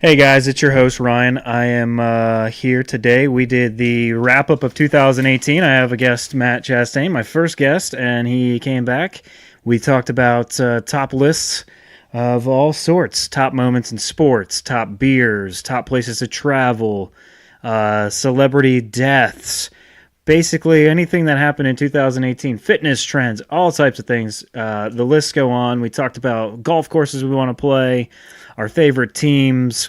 Hey guys, it's your host Ryan. I am here today. We did the wrap up of 2018. I have a guest, Matt Chastain, my first guest, and he came back. We talked about top lists of all sorts, top moments in sports, top beers, top places to travel, celebrity deaths, basically anything that happened in 2018, fitness trends, all types of things. The lists go on. We talked about golf courses we want to play, our favorite teams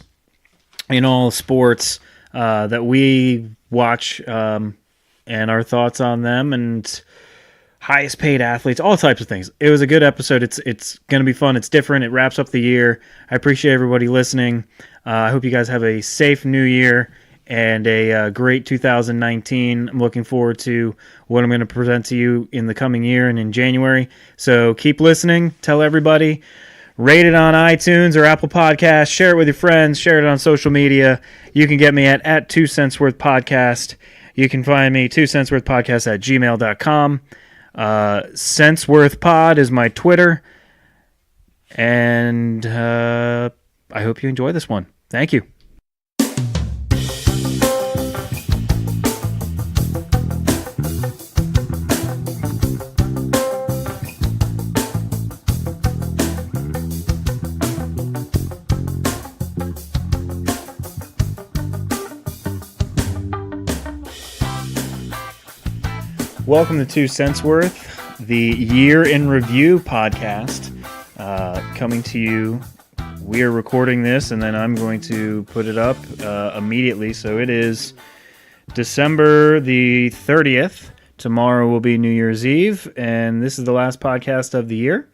in all sports that we watch, and our thoughts on them, and highest paid athletes, all types of things. It was a good episode. It's going to be fun. It's different. It wraps up the year. I appreciate everybody listening. I hope you guys have a safe new year and a great 2019. I'm looking forward to what I'm going to present to you in the coming year and in January. So keep listening. Tell everybody. Rate it on iTunes or Apple Podcasts. Share it with your friends. Share it on social media. You can get me at 2 Cents Worth Podcast. You can find me 2 Cents Worth Podcast at gmail.com. Cents Worth Pod is my Twitter. And I hope you enjoy this one. Thank you. Welcome to 2 Cents Worth, the Year in Review podcast, coming to you. We are recording this, and then I'm going to put it up immediately. So it is December the 30th. Tomorrow will be New Year's Eve, and this is the last podcast of the year.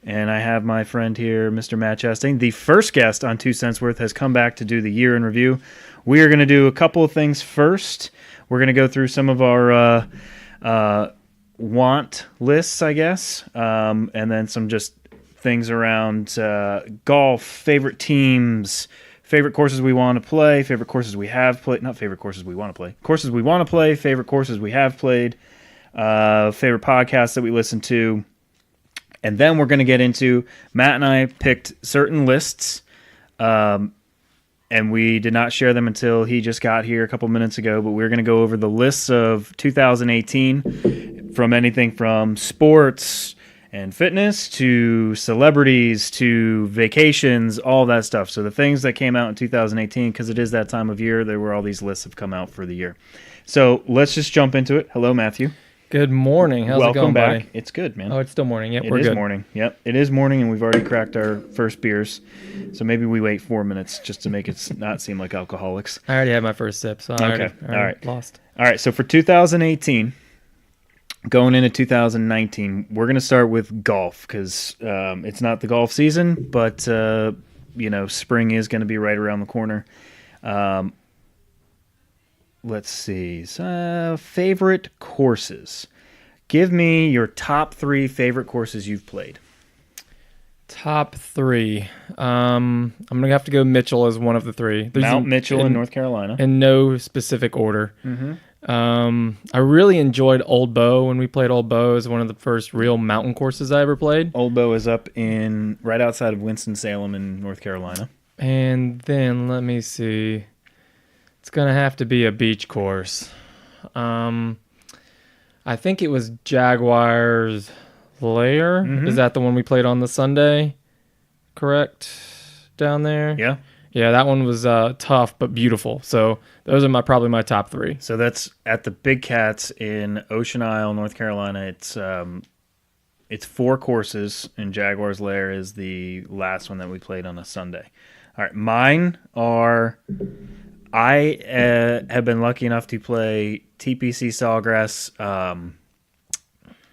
And I have my friend here, Mr. Matt Chastain. The first guest on 2 Cents Worth has come back to do the Year in Review. We are going to do a couple of things first. We're going to go through some of our want lists, I guess, and then some just things around golf, favorite teams, favorite courses we want to play, favorite courses we have played, not favorite courses we want to play, courses we want to play, favorite courses we have played, favorite podcasts that we listen to, and then we're going to get into, Matt and I picked certain lists, and we did not share them until he just got here a couple minutes ago, but we're going to go over the lists of 2018 from anything from sports and fitness to celebrities to vacations, all that stuff. So the things that came out in 2018, because it is that time of year, there were all these lists have come out for the year. So let's just jump into it. Hello, Matthew. Good morning. How's it going, back. buddy? It's good, man. Oh, it's still morning. Yep, It we're is good. morning. Yep, it is morning, and we've already cracked our first beers. So maybe we wait 4 minutes just to make it not seem like alcoholics. I already had my first sip, so I already lost. All right, so for 2018, going into 2019, we're going to start with golf because it's not the golf season, but spring is going to be right around the corner. Let's see. Favorite courses. Give me your top 3 favorite courses you've played. Top 3. I'm going to have to go Mitchell as one of the 3. Mount Mitchell in North Carolina. In no specific order. Mm-hmm. I really enjoyed Old Bow when we played Old Bow. It was one of the first real mountain courses I ever played. Old Bow is up right outside of Winston-Salem in North Carolina. And then, let me see. It's going to have to be a beach course. I think it was Jaguars Lair. Mm-hmm. Is that the one we played on the Sunday? Correct? Down there? Yeah. Yeah, that one was tough but beautiful. So those are probably my top 3. So that's at the Big Cats in Ocean Isle, North Carolina. It's 4 courses, and Jaguars Lair is the last one that we played on a Sunday. All right, mine are... I have been lucky enough to play TPC Sawgrass,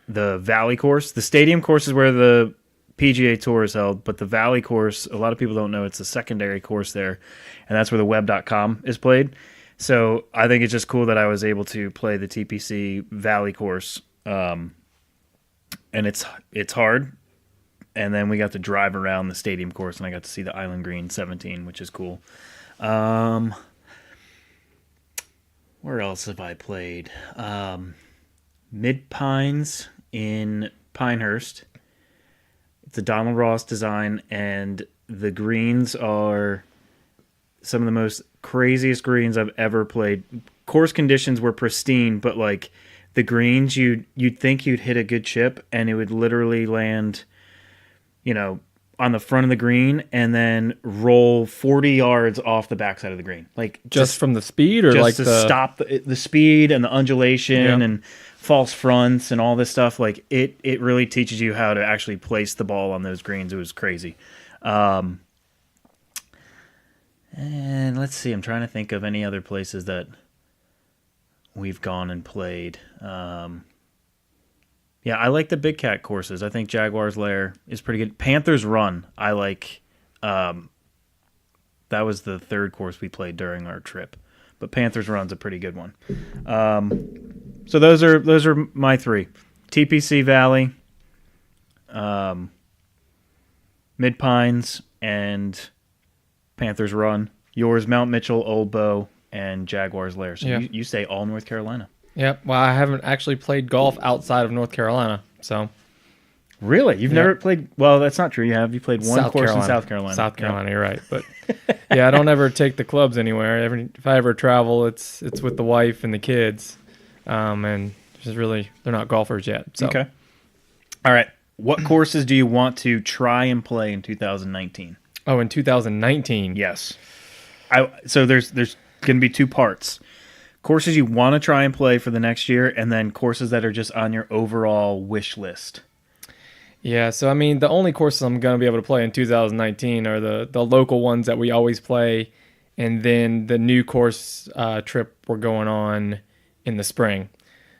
the Valley course. The stadium course is where the PGA Tour is held, but the Valley course, a lot of people don't know it's a secondary course there, and that's where the web.com is played. So I think it's just cool that I was able to play the TPC Valley course, and it's hard. And then we got to drive around the stadium course, and I got to see the Island Green 17, which is cool. Where else have I played? Mid Pines in Pinehurst. It's a Donald Ross design, and the greens are some of the most craziest greens I've ever played. Course conditions were pristine, but like the greens, you'd think you'd hit a good chip, and it would literally land, on the front of the green and then roll 40 yards off the backside of the green. Like just from the speed, or just like to stop the speed and the undulation and false fronts and all this stuff. Like it really teaches you how to actually place the ball on those greens. It was crazy. And let's see, I'm trying to think of any other places that we've gone and played. Yeah, I like the Big Cat courses. I think Jaguar's Lair is pretty good. Panthers Run, I like. That was the third course we played during our trip, but Panthers Run's a pretty good one. So those are my three: TPC Valley, Mid Pines, and Panthers Run. Yours, Mount Mitchell, Old Bow, and Jaguar's Lair. So you say all North Carolina. Yep. Well, I haven't actually played golf outside of North Carolina, so. Really? You've never played? Well, that's not true. You played one South course Carolina. in South Carolina. South Carolina, you're right. But yeah, I don't ever take the clubs anywhere. If I ever travel, it's with the wife and the kids, and just really they're not golfers yet. So. Okay. All right. What courses do you want to try and play in 2019? Oh, in 2019. Yes. So there's going to be two parts. Courses you want to try and play for the next year, and then courses that are just on your overall wish list. Yeah, so I mean, the only courses I'm going to be able to play in 2019 are the local ones that we always play, and then the new course trip we're going on in the spring.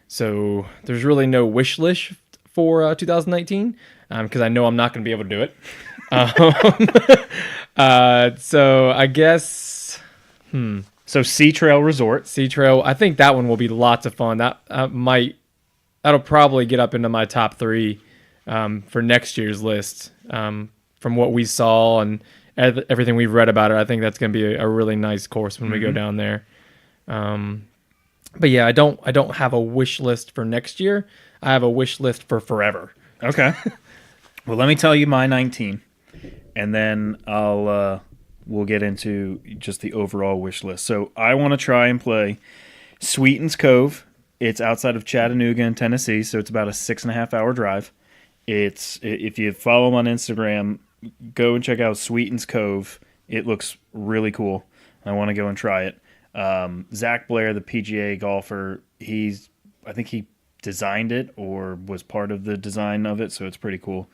So there's really no wish list for 2019 because I know I'm not going to be able to do it. So I guess... So Sea Trail Resort. Sea Trail, I think that one will be lots of fun. That'll probably get up into my top 3 for next year's list. From what we saw and everything we've read about it, I think that's going to be a really nice course when we go down there. But yeah, I don't have a wish list for next year. I have a wish list for forever. Okay. Well, let me tell you my 19, and then we'll get into just the overall wish list. So I want to try and play Sweetens Cove. It's outside of Chattanooga in Tennessee, so it's about a 6.5-hour drive. If you follow them on Instagram, go and check out Sweetens Cove. It looks really cool. I want to go and try it. Zach Blair, the PGA golfer, I think he designed it or was part of the design of it, so it's pretty cool.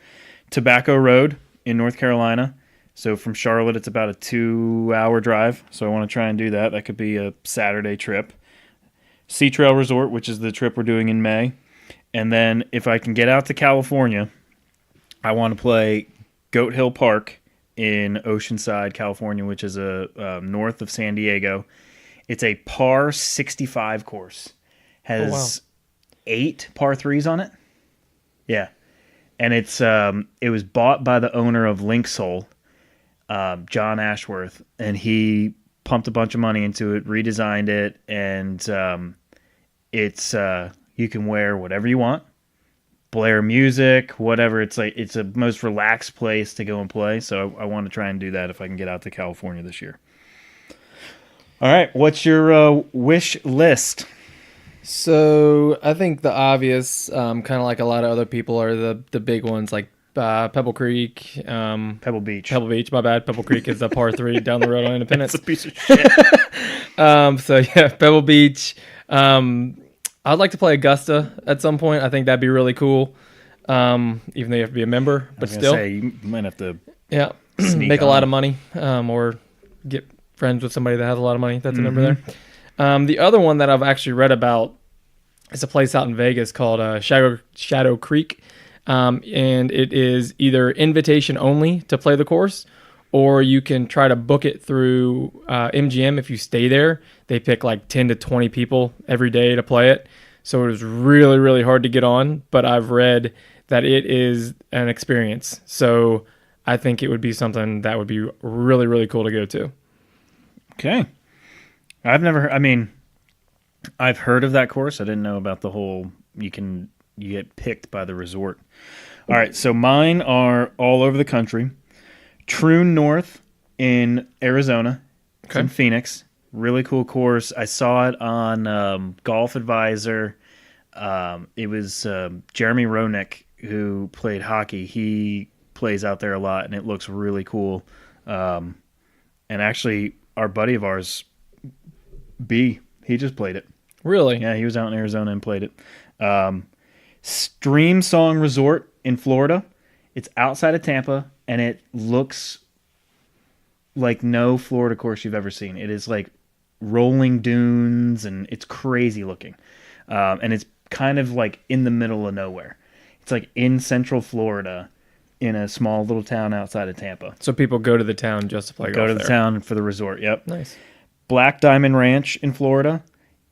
Tobacco Road in North Carolina. So from Charlotte, it's about a 2-hour drive. So I want to try and do that. That could be a Saturday trip. Sea Trail Resort, which is the trip we're doing in May. And then if I can get out to California, I want to play Goat Hill Park in Oceanside, California, which is north of San Diego. It's a par 65 course. Has 8 par 3s on it. Yeah. And it was bought by the owner of Linksole, John Ashworth, and he pumped a bunch of money into it, redesigned it, and it's you can wear whatever you want, blare music, whatever. It's a most relaxed place to go and play. So I want to try and do that if I can get out to California this year. All right, what's your wish list? So I think the obvious, kind of like a lot of other people, are the big ones like Pebble Creek, Pebble Beach. My bad. Pebble Creek is a par 3 down the road on Independence. It's a piece of shit. So yeah, Pebble Beach. I'd like to play Augusta at some point. I think that'd be really cool. Even though you have to be a member, but still, you might have to. Yeah, make a lot of money, or get friends with somebody that has a lot of money that's a member there. The other one that I've actually read about is a place out in Vegas called Shadow Creek. And it is either invitation only to play the course, or you can try to book it through MGM. If you stay there, they pick like 10 to 20 people every day to play it. So it is really, really hard to get on, but I've read that it is an experience. So I think it would be something that would be really, really cool to go to. Okay. I've heard of that course. I didn't know about the whole, you get picked by the resort. All right, so mine are all over the country. Troon North in Arizona. It's in Phoenix. Really cool course. I saw it on Golf Advisor. It was Jeremy Roenick who played hockey. He plays out there a lot, and it looks really cool. And actually, our buddy of ours, B, he just played it. Really? Yeah, he was out in Arizona and played it. Stream Song Resort in Florida. It's outside of Tampa, and it looks like no Florida course you've ever seen. It is like rolling dunes, and it's crazy looking. And it's kind of like in the middle of nowhere. It's like in central Florida in a small little town outside of Tampa. So people go to the town just to play golf. Go to there. the town for the resort, yep. Nice. Black Diamond Ranch in Florida.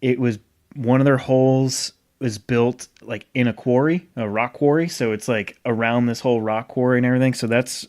It was one of their holes was built like in a quarry, a rock quarry. So it's like around this whole rock quarry and everything. So that's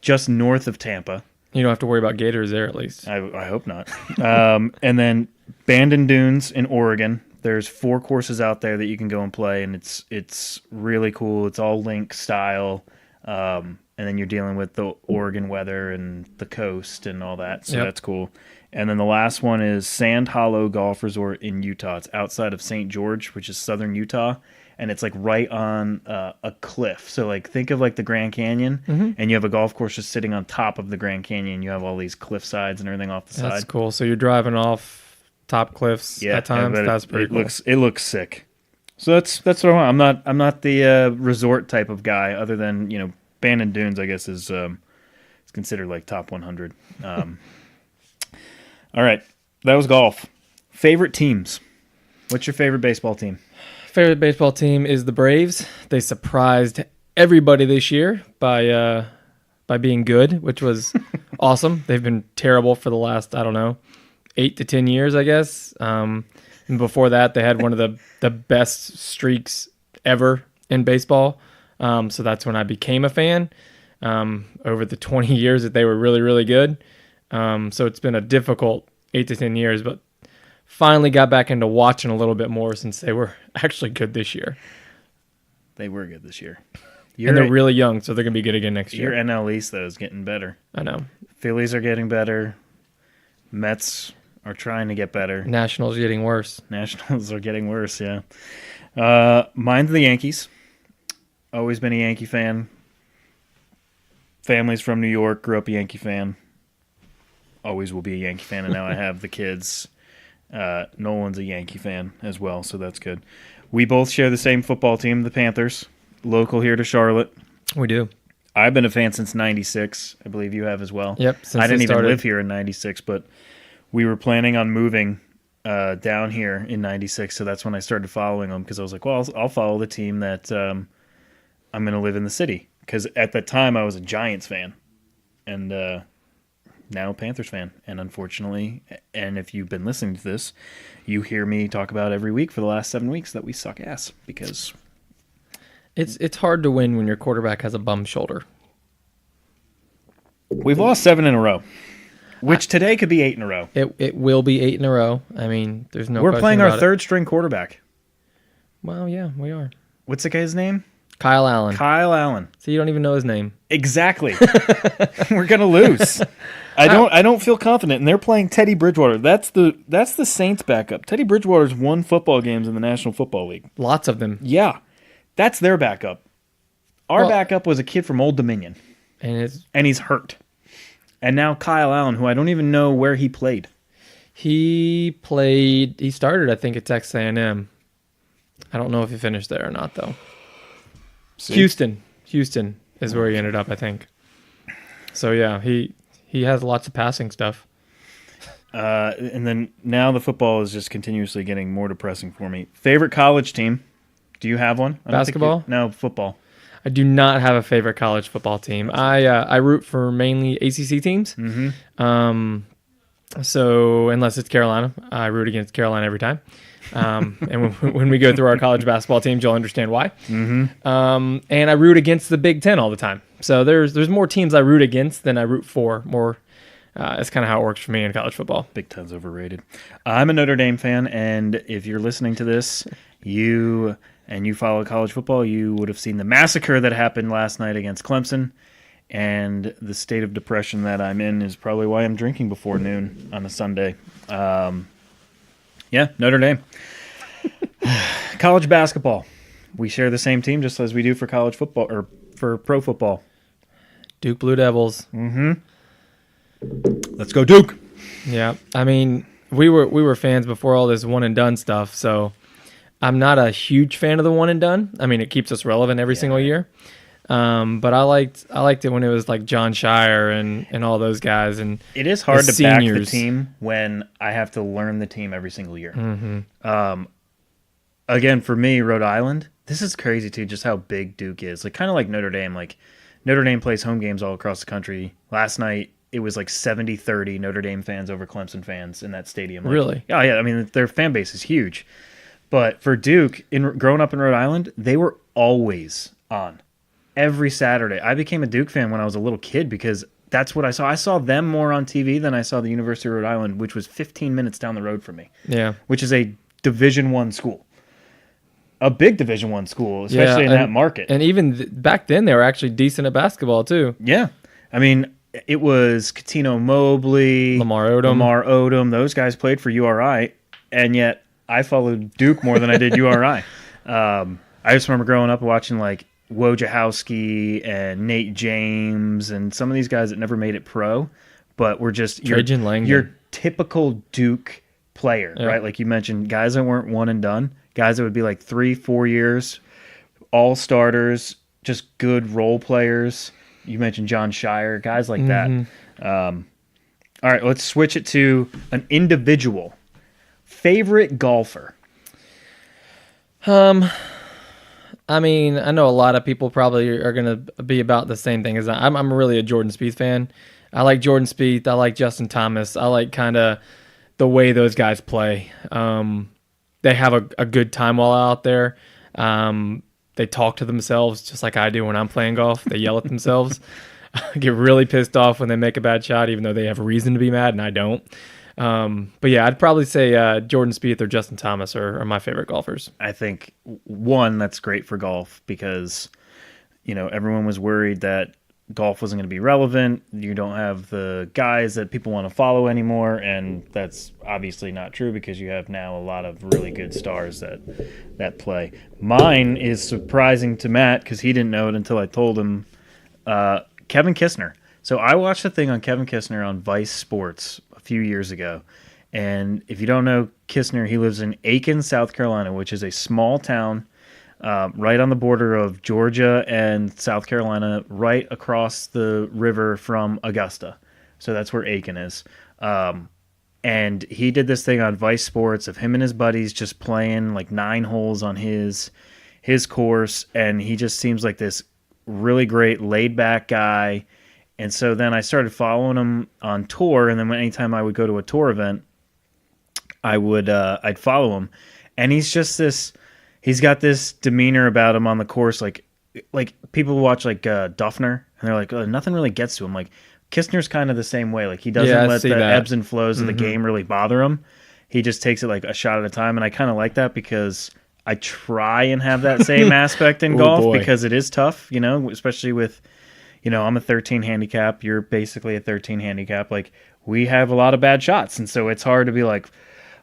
just north of Tampa. You don't have to worry about gators there, at least. I hope not. And then Bandon Dunes in Oregon. There's 4 courses out there that you can go and play, and it's really cool. It's all link style, and then you're dealing with the Oregon weather and the coast and all that, so That's cool. And then the last one is Sand Hollow Golf Resort in Utah. It's outside of St. George, which is southern Utah, and it's like right on a cliff. So like think of like the Grand Canyon, and you have a golf course just sitting on top of the Grand Canyon. You have all these cliff sides and everything off the side. That's cool. So you're driving off top cliffs at times. That's pretty cool. It looks sick. So that's what I want. I'm not the resort type of guy. Other than Bandon Dunes, I guess is considered like top 100. All right, that was golf. Favorite teams. What's your favorite baseball team? Favorite baseball team is the Braves. They surprised everybody this year by being good, which was awesome. They've been terrible for the last 8 to 10 years, I guess. And before that, they had one of the best streaks ever in baseball. So that's when I became a fan. Over the 20 years that they were really, really good. So it's been a difficult 8 to 10 years, but finally got back into watching a little bit more since they were actually good this year. They were good this year. And they're really young, so they're going to be good again next year. Your NL East, though, is getting better. I know. Phillies are getting better. Mets are trying to get better. Nationals getting worse. Nationals are getting worse, yeah. Mine's the Yankees. Always been a Yankee fan. Family's from New York. Grew up a Yankee fan. Always will be a Yankee fan, and now I have the kids. Nolan's a Yankee fan as well, so that's good. We both share the same football team, the Panthers, local here to Charlotte. We do. I've been a fan since '96. I believe you have as well. Yep. I didn't even live here in '96, but we were planning on moving down here in '96, so that's when I started following them because I was like, well, I'll follow the team that I'm going to live in the city. Because at that time, I was a Giants fan, and now a Panthers fan. And unfortunately, and if you've been listening to this, you hear me talk about every week for the last 7 weeks that we suck ass because it's hard to win when your quarterback has a bum shoulder. We've lost 7 in a row, which today could be 8 in a row. It will be 8 in a row. I mean, there's no. We're playing our third string quarterback. Well, yeah, we are. What's the guy's name? Kyle Allen. Kyle Allen. So you don't even know his name. Exactly. We're gonna lose. I don't feel confident, and they're playing Teddy Bridgewater. That's the Saints' backup. Teddy Bridgewater's won football games in the National Football League. Lots of them. Yeah, that's their backup. Our backup was a kid from Old Dominion, and he's hurt. And now Kyle Allen, who I don't even know where he played. He started, I think, at Texas A&M. I don't know if he finished there or not, though. See? Houston is where he ended up, I think. So, yeah, he has lots of passing stuff. And then now the football is just continuously getting more depressing for me. Favorite college team? Do you have one? Basketball? No, football. I do not have a favorite college football team. I root for mainly ACC teams. Mm-hmm. So unless it's Carolina, I root against Carolina every time. And when we go through our college basketball teams, you'll understand why. Mm-hmm. And I root against the Big Ten all the time. So there's more teams I root against than I root for. That's kind of how it works for me in college football. Big Ten's overrated. I'm a Notre Dame fan, and if you're listening to this, you follow college football, you would have seen the massacre that happened last night against Clemson. And the state of depression that I'm in is probably why I'm drinking before noon on a Sunday. Yeah, Notre Dame. College basketball. We share the same team just as we do for college football or for pro football. Duke Blue Devils. Let's go Duke. Yeah, I mean, we were fans before all this one and done stuff, so I'm not a huge fan of the one and done. I mean, it keeps us relevant every single year. But I liked it when it was like John Shire and all those guys. And it is hard to back the team when I have to learn the team every single year. Again, for me, Rhode Island, this is crazy too, just how big Duke is. Like kind of like Notre Dame. Like Notre Dame plays home games all across the country. Last night, it was like 70-30 Notre Dame fans over Clemson fans in that stadium. Like, really? Oh, yeah. I mean, their fan base is huge. But for Duke, growing up in Rhode Island, they were always on. Every Saturday. I became a Duke fan when I was a little kid because that's what I saw. I saw them more on TV than I saw the University of Rhode Island, which was 15 minutes down the road from me. Yeah. Which is a Division I school. A big Division I school, especially in that market. And even back then, they were actually decent at basketball, too. Yeah. I mean, it was Catino Mobley, Lamar Odom. Those guys played for URI, and yet I followed Duke more than I did URI. I just remember growing up watching, like, Wojciechowski and Nate James and some of these guys that never made it pro, but were just your typical Duke player, right? Like you mentioned, guys that weren't one and done, guys that would be like 3-4 years, all starters, just good role players. You mentioned John Shire, guys like that. All right, let's switch it to an individual. Favorite golfer? I mean, I know a lot of people probably are going to be about the same thing as I'm really a Jordan Spieth fan. I like Jordan Spieth. I like Justin Thomas. I like kind of the way those guys play. They have a good time while out there. They talk to themselves just like I do when I'm playing golf. They yell at themselves. I get really pissed off when they make a bad shot, even though they have reason to be mad, and I don't. But yeah, I'd probably say Jordan Spieth or Justin Thomas are my favorite golfers. I think one, that's great for golf because, everyone was worried that golf wasn't going to be relevant. You don't have the guys that people want to follow anymore, and that's obviously not true because you have now a lot of really good stars that play. Mine is surprising to Matt because he didn't know it until I told him. Kevin Kistner. So I watched a thing on Kevin Kistner on Vice Sports a few years ago. And if you don't know Kistner, he lives in Aiken, South Carolina, which is a small town right on the border of Georgia and South Carolina, right across the river from Augusta. So that's where Aiken is. And he did this thing on Vice Sports of him and his buddies just playing like 9 holes on his course. And he just seems like this really great laid-back guy. And so then I started following him on tour, and then anytime I would go to a tour event, I'd follow him. And he's just he's got this demeanor about him on the course, like people watch like Duffner, and they're like, oh, nothing really gets to him. Like Kistner's kind of the same way. Like he doesn't let the ebbs and flows of the game really bother him. He just takes it like a shot at a time, and I kind of like that because I try and have that same aspect in golf because it is tough, especially with, I'm a 13 handicap. You're basically a 13 handicap. Like we have a lot of bad shots. And so it's hard to be like,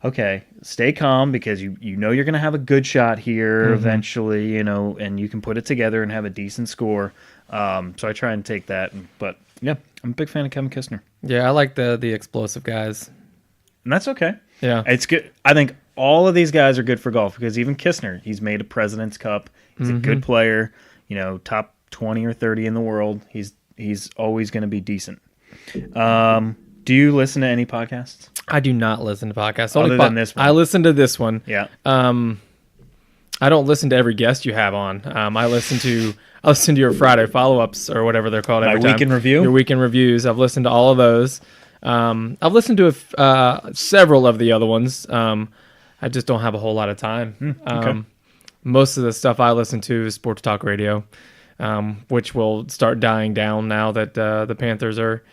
okay, stay calm because you know you're going to have a good shot here eventually, and you can put it together and have a decent score. So I try and take that. But yeah, I'm a big fan of Kevin Kistner. Yeah, I like the explosive guys. And that's okay. Yeah. It's good. I think all of these guys are good for golf because even Kistner, he's made a President's Cup. He's a good player, top 20 or 30 in the world. He's always going to be decent. Do you listen to any podcasts? I do not listen to podcasts. Other than this one. I listen to this one. Yeah. I don't listen to every guest you have on. I listen to your Friday follow-ups or whatever they're called every time. Week in review? Your weekend reviews. I've listened to all of those. I've listened to several of the other ones. I just don't have a whole lot of time. Okay. Most of the stuff I listen to is sports talk radio, which will start dying down now that the Panthers are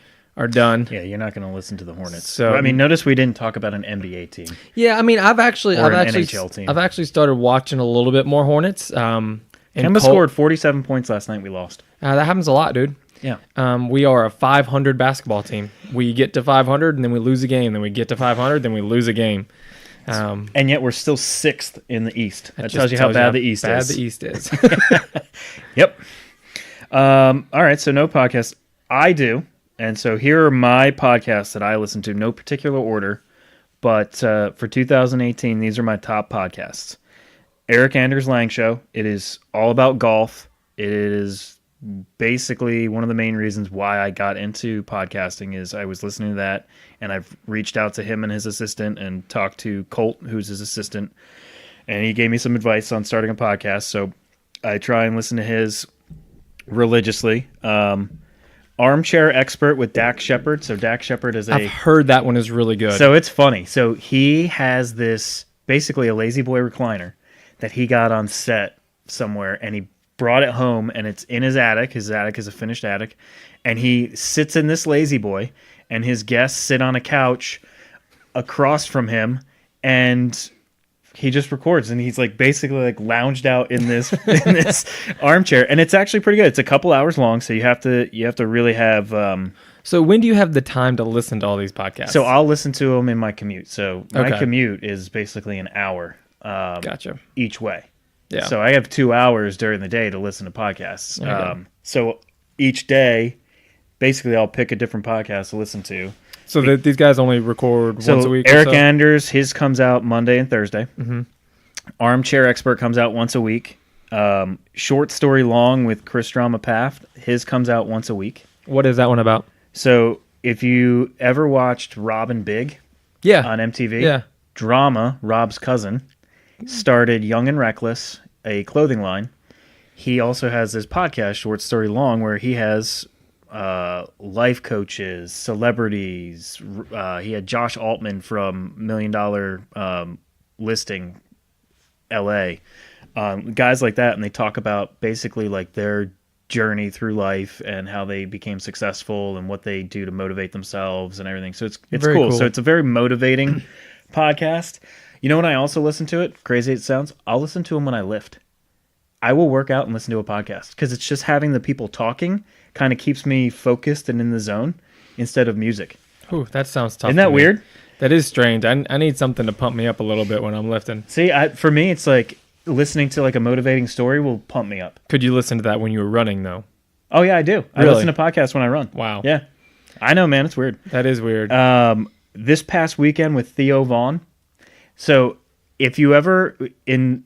done. Yeah, you're not going to listen to the Hornets. So I mean, notice we didn't talk about an NBA team. Yeah, I mean, I've actually NHL team. I've actually started watching a little bit more Hornets. Kemba scored 47 points last night. We lost. That happens a lot, dude. Yeah. We are a 500 basketball team. We get to 500 and then we lose a game. Then we get to 500, then we lose a game. And yet we're still 6th in the East. That Just tells you how bad the East is. The East is. Yep. All right, so no podcast. I do. And so here are my podcasts that I listen to, no particular order. But for 2018, these are my top podcasts. Eric Anders Lang Show. It is all about golf. It is basically one of the main reasons why I got into podcasting is I was listening to that, and I've reached out to him and his assistant and talked to Colt, who's his assistant, and he gave me some advice on starting a podcast. So I try and listen to his religiously. Armchair Expert with Dak Shepard. So Dak Shepard is I've heard that one is really good. So it's funny. So he has this basically a lazy boy recliner that he got on set somewhere, and he brought it home, and it's in his attic. His attic is a finished attic, and he sits in this lazy boy, and his guests sit on a couch across from him, and he just records, and he's like basically like lounged out in this in this armchair, and it's actually pretty good. It's a couple hours long, so you have to really have. So when do you have the time to listen to all these podcasts? So I'll listen to them in my commute. So my Okay. commute is basically an hour. Gotcha. Each way. Yeah. So I have 2 hours during the day to listen to podcasts. Okay. So each day, basically, I'll pick a different podcast to listen to. So these guys only record once a week? Eric or so? Anders, his comes out Monday and Thursday. Mm-hmm. Armchair Expert comes out once a week. Short Story Long with Chris Drama Paft, his comes out once a week. What is that one about? So if you ever watched Rob and Big Yeah. on MTV, Yeah. Drama, Rob's cousin, started Young and Reckless, a clothing line. He also has this podcast, Short Story Long, where he has life coaches, celebrities. He had Josh Altman from $1 Million Listing LA, guys like that, and they talk about basically like their journey through life and how they became successful and what they do to motivate themselves and everything. So it's Very cool. cool. So it's a very motivating podcast. You know when I also listen to it? Crazy it sounds. I'll listen to them when I lift. I will work out and listen to a podcast because it's just having the people talking kind of keeps me focused and in the zone instead of music. Ooh, that sounds tough. Isn't that to me. weird? That is strange. I need something to pump me up a little bit when I'm lifting. See, for me, it's like listening to like a motivating story will pump me up. Could you listen to that when you were running, though? Oh, yeah, I do. I Really? listen to podcasts when I run. Wow. Yeah. I know, man. It's weird. That is weird. This past weekend with Theo Vaughn. So if you ever, in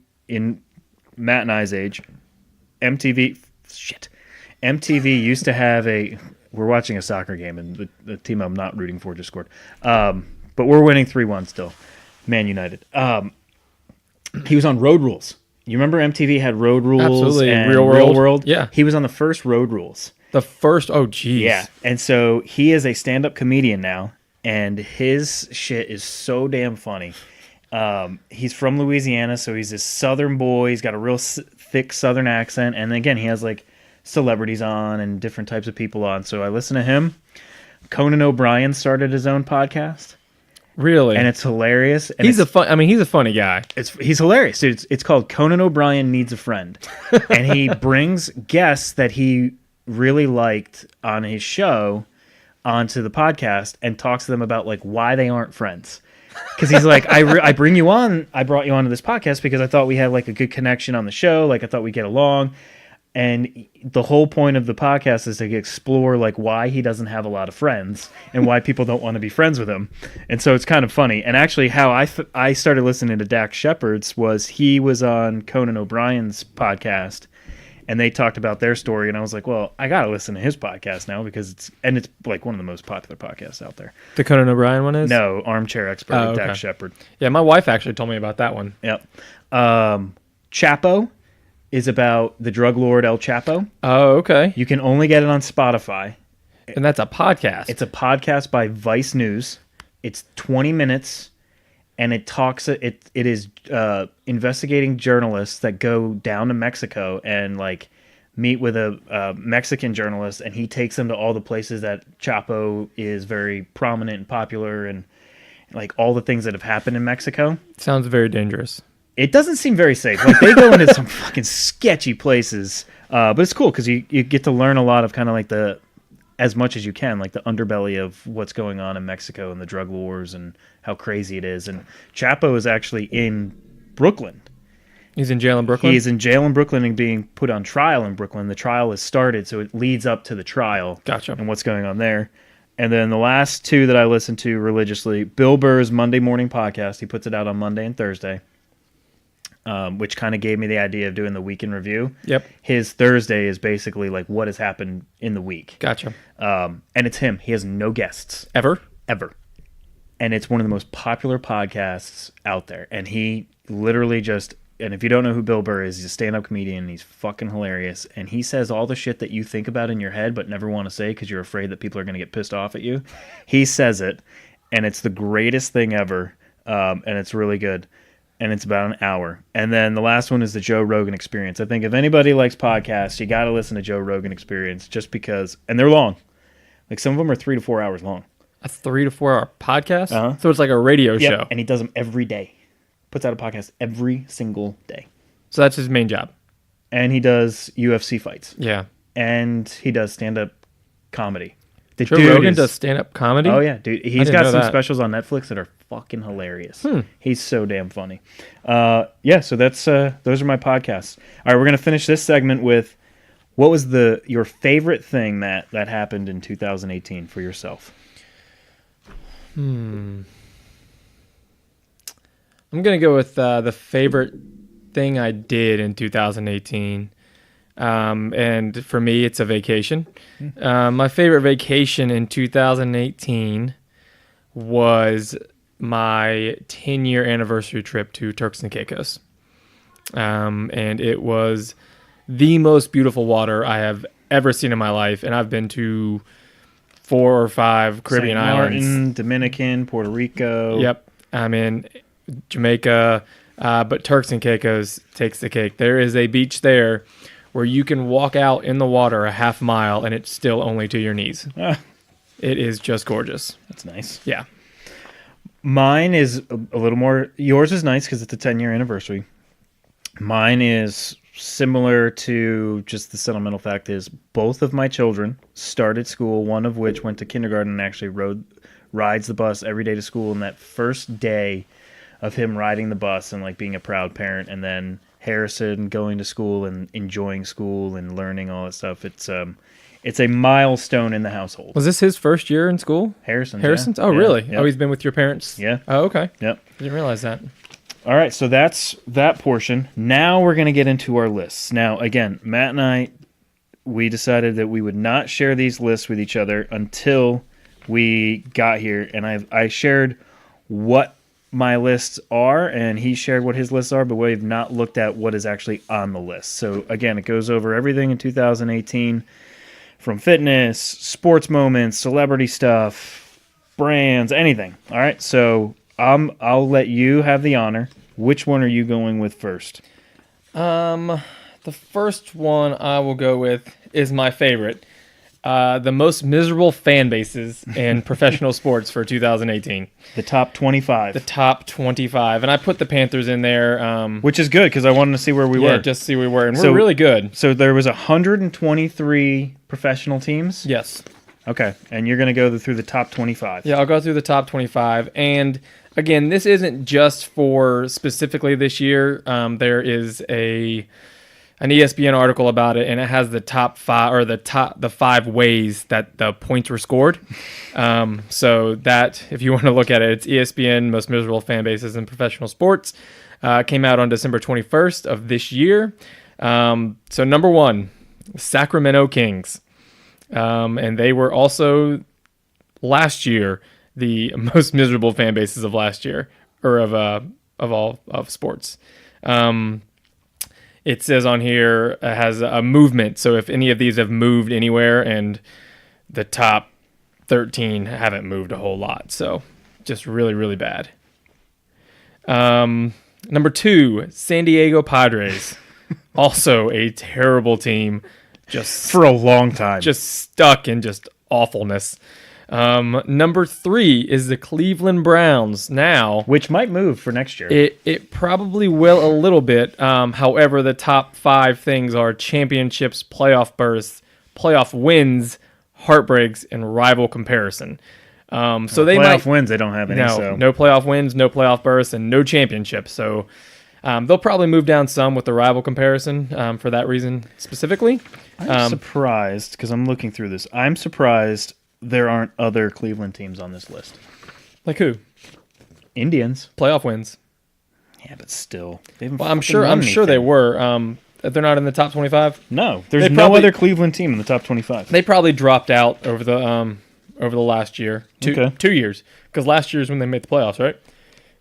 Matt and I's age, MTV used to have we're watching a soccer game, and the team I'm not rooting for just scored. But we're winning 3-1 still. Man United. He was on Road Rules. You remember MTV had Road Rules Absolutely. and Real World? Yeah. He was on the first Road Rules. The first, oh, geez. Yeah. And so he is a stand-up comedian now, and his shit is so damn funny. He's from Louisiana, so he's this southern boy. He's got a real thick southern accent. And again, he has like celebrities on and different types of people on. So I listen to him. Conan O'Brien started his own podcast. Really? And it's hilarious. And he's a funny guy. He's hilarious. It's called Conan O'Brien Needs a Friend. And he brings guests that he really liked on his show onto the podcast and talks to them about like why they aren't friends. Because he's like, I brought you onto this podcast because I thought we had like a good connection on the show. Like I thought we'd get along. And the whole point of the podcast is to explore like why he doesn't have a lot of friends and why people don't want to be friends with him. And so it's kind of funny. And actually how I started listening to Dak Shepard's was he was on Conan O'Brien's podcast and they talked about their story. And I was like, well, I got to listen to his podcast now because it's like one of the most popular podcasts out there. The Conan O'Brien one is? No, Armchair Expert with okay. Dak Shepard. Yeah, my wife actually told me about that one. Yep. Chapo is about the drug lord El Chapo. Oh, okay. You can only get it on Spotify. And that's a podcast. It's a podcast by Vice News. It's 20 minutes, and it is investigating journalists that go down to Mexico and like meet with a Mexican journalist, and he takes them to all the places that Chapo is very prominent and popular, and like all the things that have happened in Mexico. Sounds very dangerous. It doesn't seem very safe. Like they go into some fucking sketchy places, but it's cool because you get to learn a lot of kind of like the as much as you can, like the underbelly of what's going on in Mexico and the drug wars and how crazy it is. And Chapo is actually in Brooklyn. He's in jail in Brooklyn? He's in jail in Brooklyn and being put on trial in Brooklyn. The trial has started, so it leads up to the trial. Gotcha. And what's going on there. And then the last two that I listen to religiously, Bill Burr's Monday Morning Podcast. He puts it out on Monday and Thursday, which kind of gave me the idea of doing the week in review. Yep. His Thursday is basically like what has happened in the week. Gotcha. And it's him. He has no guests. Ever. And it's one of the most popular podcasts out there. And he literally just... And if you don't know who Bill Burr is, he's a stand-up comedian. And he's fucking hilarious. And he says all the shit that you think about in your head but never want to say because you're afraid that people are going to get pissed off at you. He says it, and it's the greatest thing ever, and it's really good. And it's about an hour. And then the last one is the Joe Rogan Experience. I think if anybody likes podcasts, you got to listen to Joe Rogan Experience just because... And they're long. Like some of them are 3 to 4 hours long. A 3 to 4 hour podcast? Uh-huh. So it's like a radio show. And he does them every day. Puts out a podcast every single day. So that's his main job. And he does UFC fights. Yeah. And he does stand-up comedy. The Joe dude Rogan does stand-up comedy? Oh, yeah, dude. He's got some that. specials on Netflix that are fucking hilarious. He's so damn funny. Yeah, so that's those are my podcasts. All right, we're going to finish this segment with what was your favorite thing that happened in 2018 for yourself? I'm going to go with the favorite thing I did in 2018. And for me, it's a vacation. My favorite vacation in 2018 was my 10-year anniversary trip to Turks and Caicos. And it was the most beautiful water I have ever seen in my life. And I've been to 4 or 5 Caribbean Saint islands. Martin, Dominican, Puerto Rico. Yep. I'm in Jamaica, but Turks and Caicos takes the cake. There is a beach there where you can walk out in the water a half mile and it's still only to your knees. It is just gorgeous. That's nice. Yeah. Mine is a little more... Yours is nice because it's a 10-year anniversary. Mine is similar to just the sentimental fact is both of my children started school, one of which went to kindergarten and actually rides the bus every day to school. And that first day of him riding the bus and like being a proud parent, and then Harrison going to school and enjoying school and learning all that stuff. It's a milestone in the household. Was this his first year in school? Harrison's? Oh, Yeah. really? Yep. Oh, he's been with your parents? Yeah. Oh, okay. Yep. Didn't realize that. All right, so that's that portion. Now we're going to get into our lists. Now, again, Matt and I, we decided that we would not share these lists with each other until we got here, and I shared what my lists are, and he shared what his lists are, but we've not looked at what is actually on the list. So, again, it goes over everything in 2018, from fitness, sports moments, celebrity stuff, brands, anything. All right, so I'll let you have the honor. Which one are you going with first? The first one I will go with is my favorite. The most miserable fan bases in professional sports for 2018. The top 25. The top 25. And I put the Panthers in there. Which is good because I wanted to see where we were. Yeah, just see where we were. And we're really good. So there was 123 professional teams? Yes. Okay, and you're going to go through the top 25. Yeah, I'll go through the top 25. And again, this isn't just for specifically this year. There is an ESPN article about it, and it has the top 5 or the 5 ways that the points were scored. So that, if you want to look at it, it's ESPN Most Miserable Fan Bases in Professional Sports. Came out on December 21st of this year. So number 1, Sacramento Kings. And they were also last year the most miserable fan bases of last year, or of all of sports. It says on here it has a movement. So if any of these have moved anywhere, and the top 13 haven't moved a whole lot, so just really, really bad. Number 2, San Diego Padres, also a terrible team. Just for a long time. Just stuck in just awfulness. Number 3 is the Cleveland Browns. Now, which might move for next year. It probably will a little bit. However, the top 5 things are championships, playoff berths, playoff wins, heartbreaks, and rival comparison. So they playoff wins, they don't have any. No playoff wins, no playoff berths, and no championships. So they'll probably move down some with the rival comparison for that reason specifically. I'm surprised, because I'm looking through this. I'm surprised there aren't other Cleveland teams on this list. Like who? Indians. Playoff wins. Yeah, but still. I'm sure they were. They're not in the top 25. No, there's no other Cleveland team in the top 25. They probably dropped out over the last year, 2 years, because last year is when they made the playoffs, right?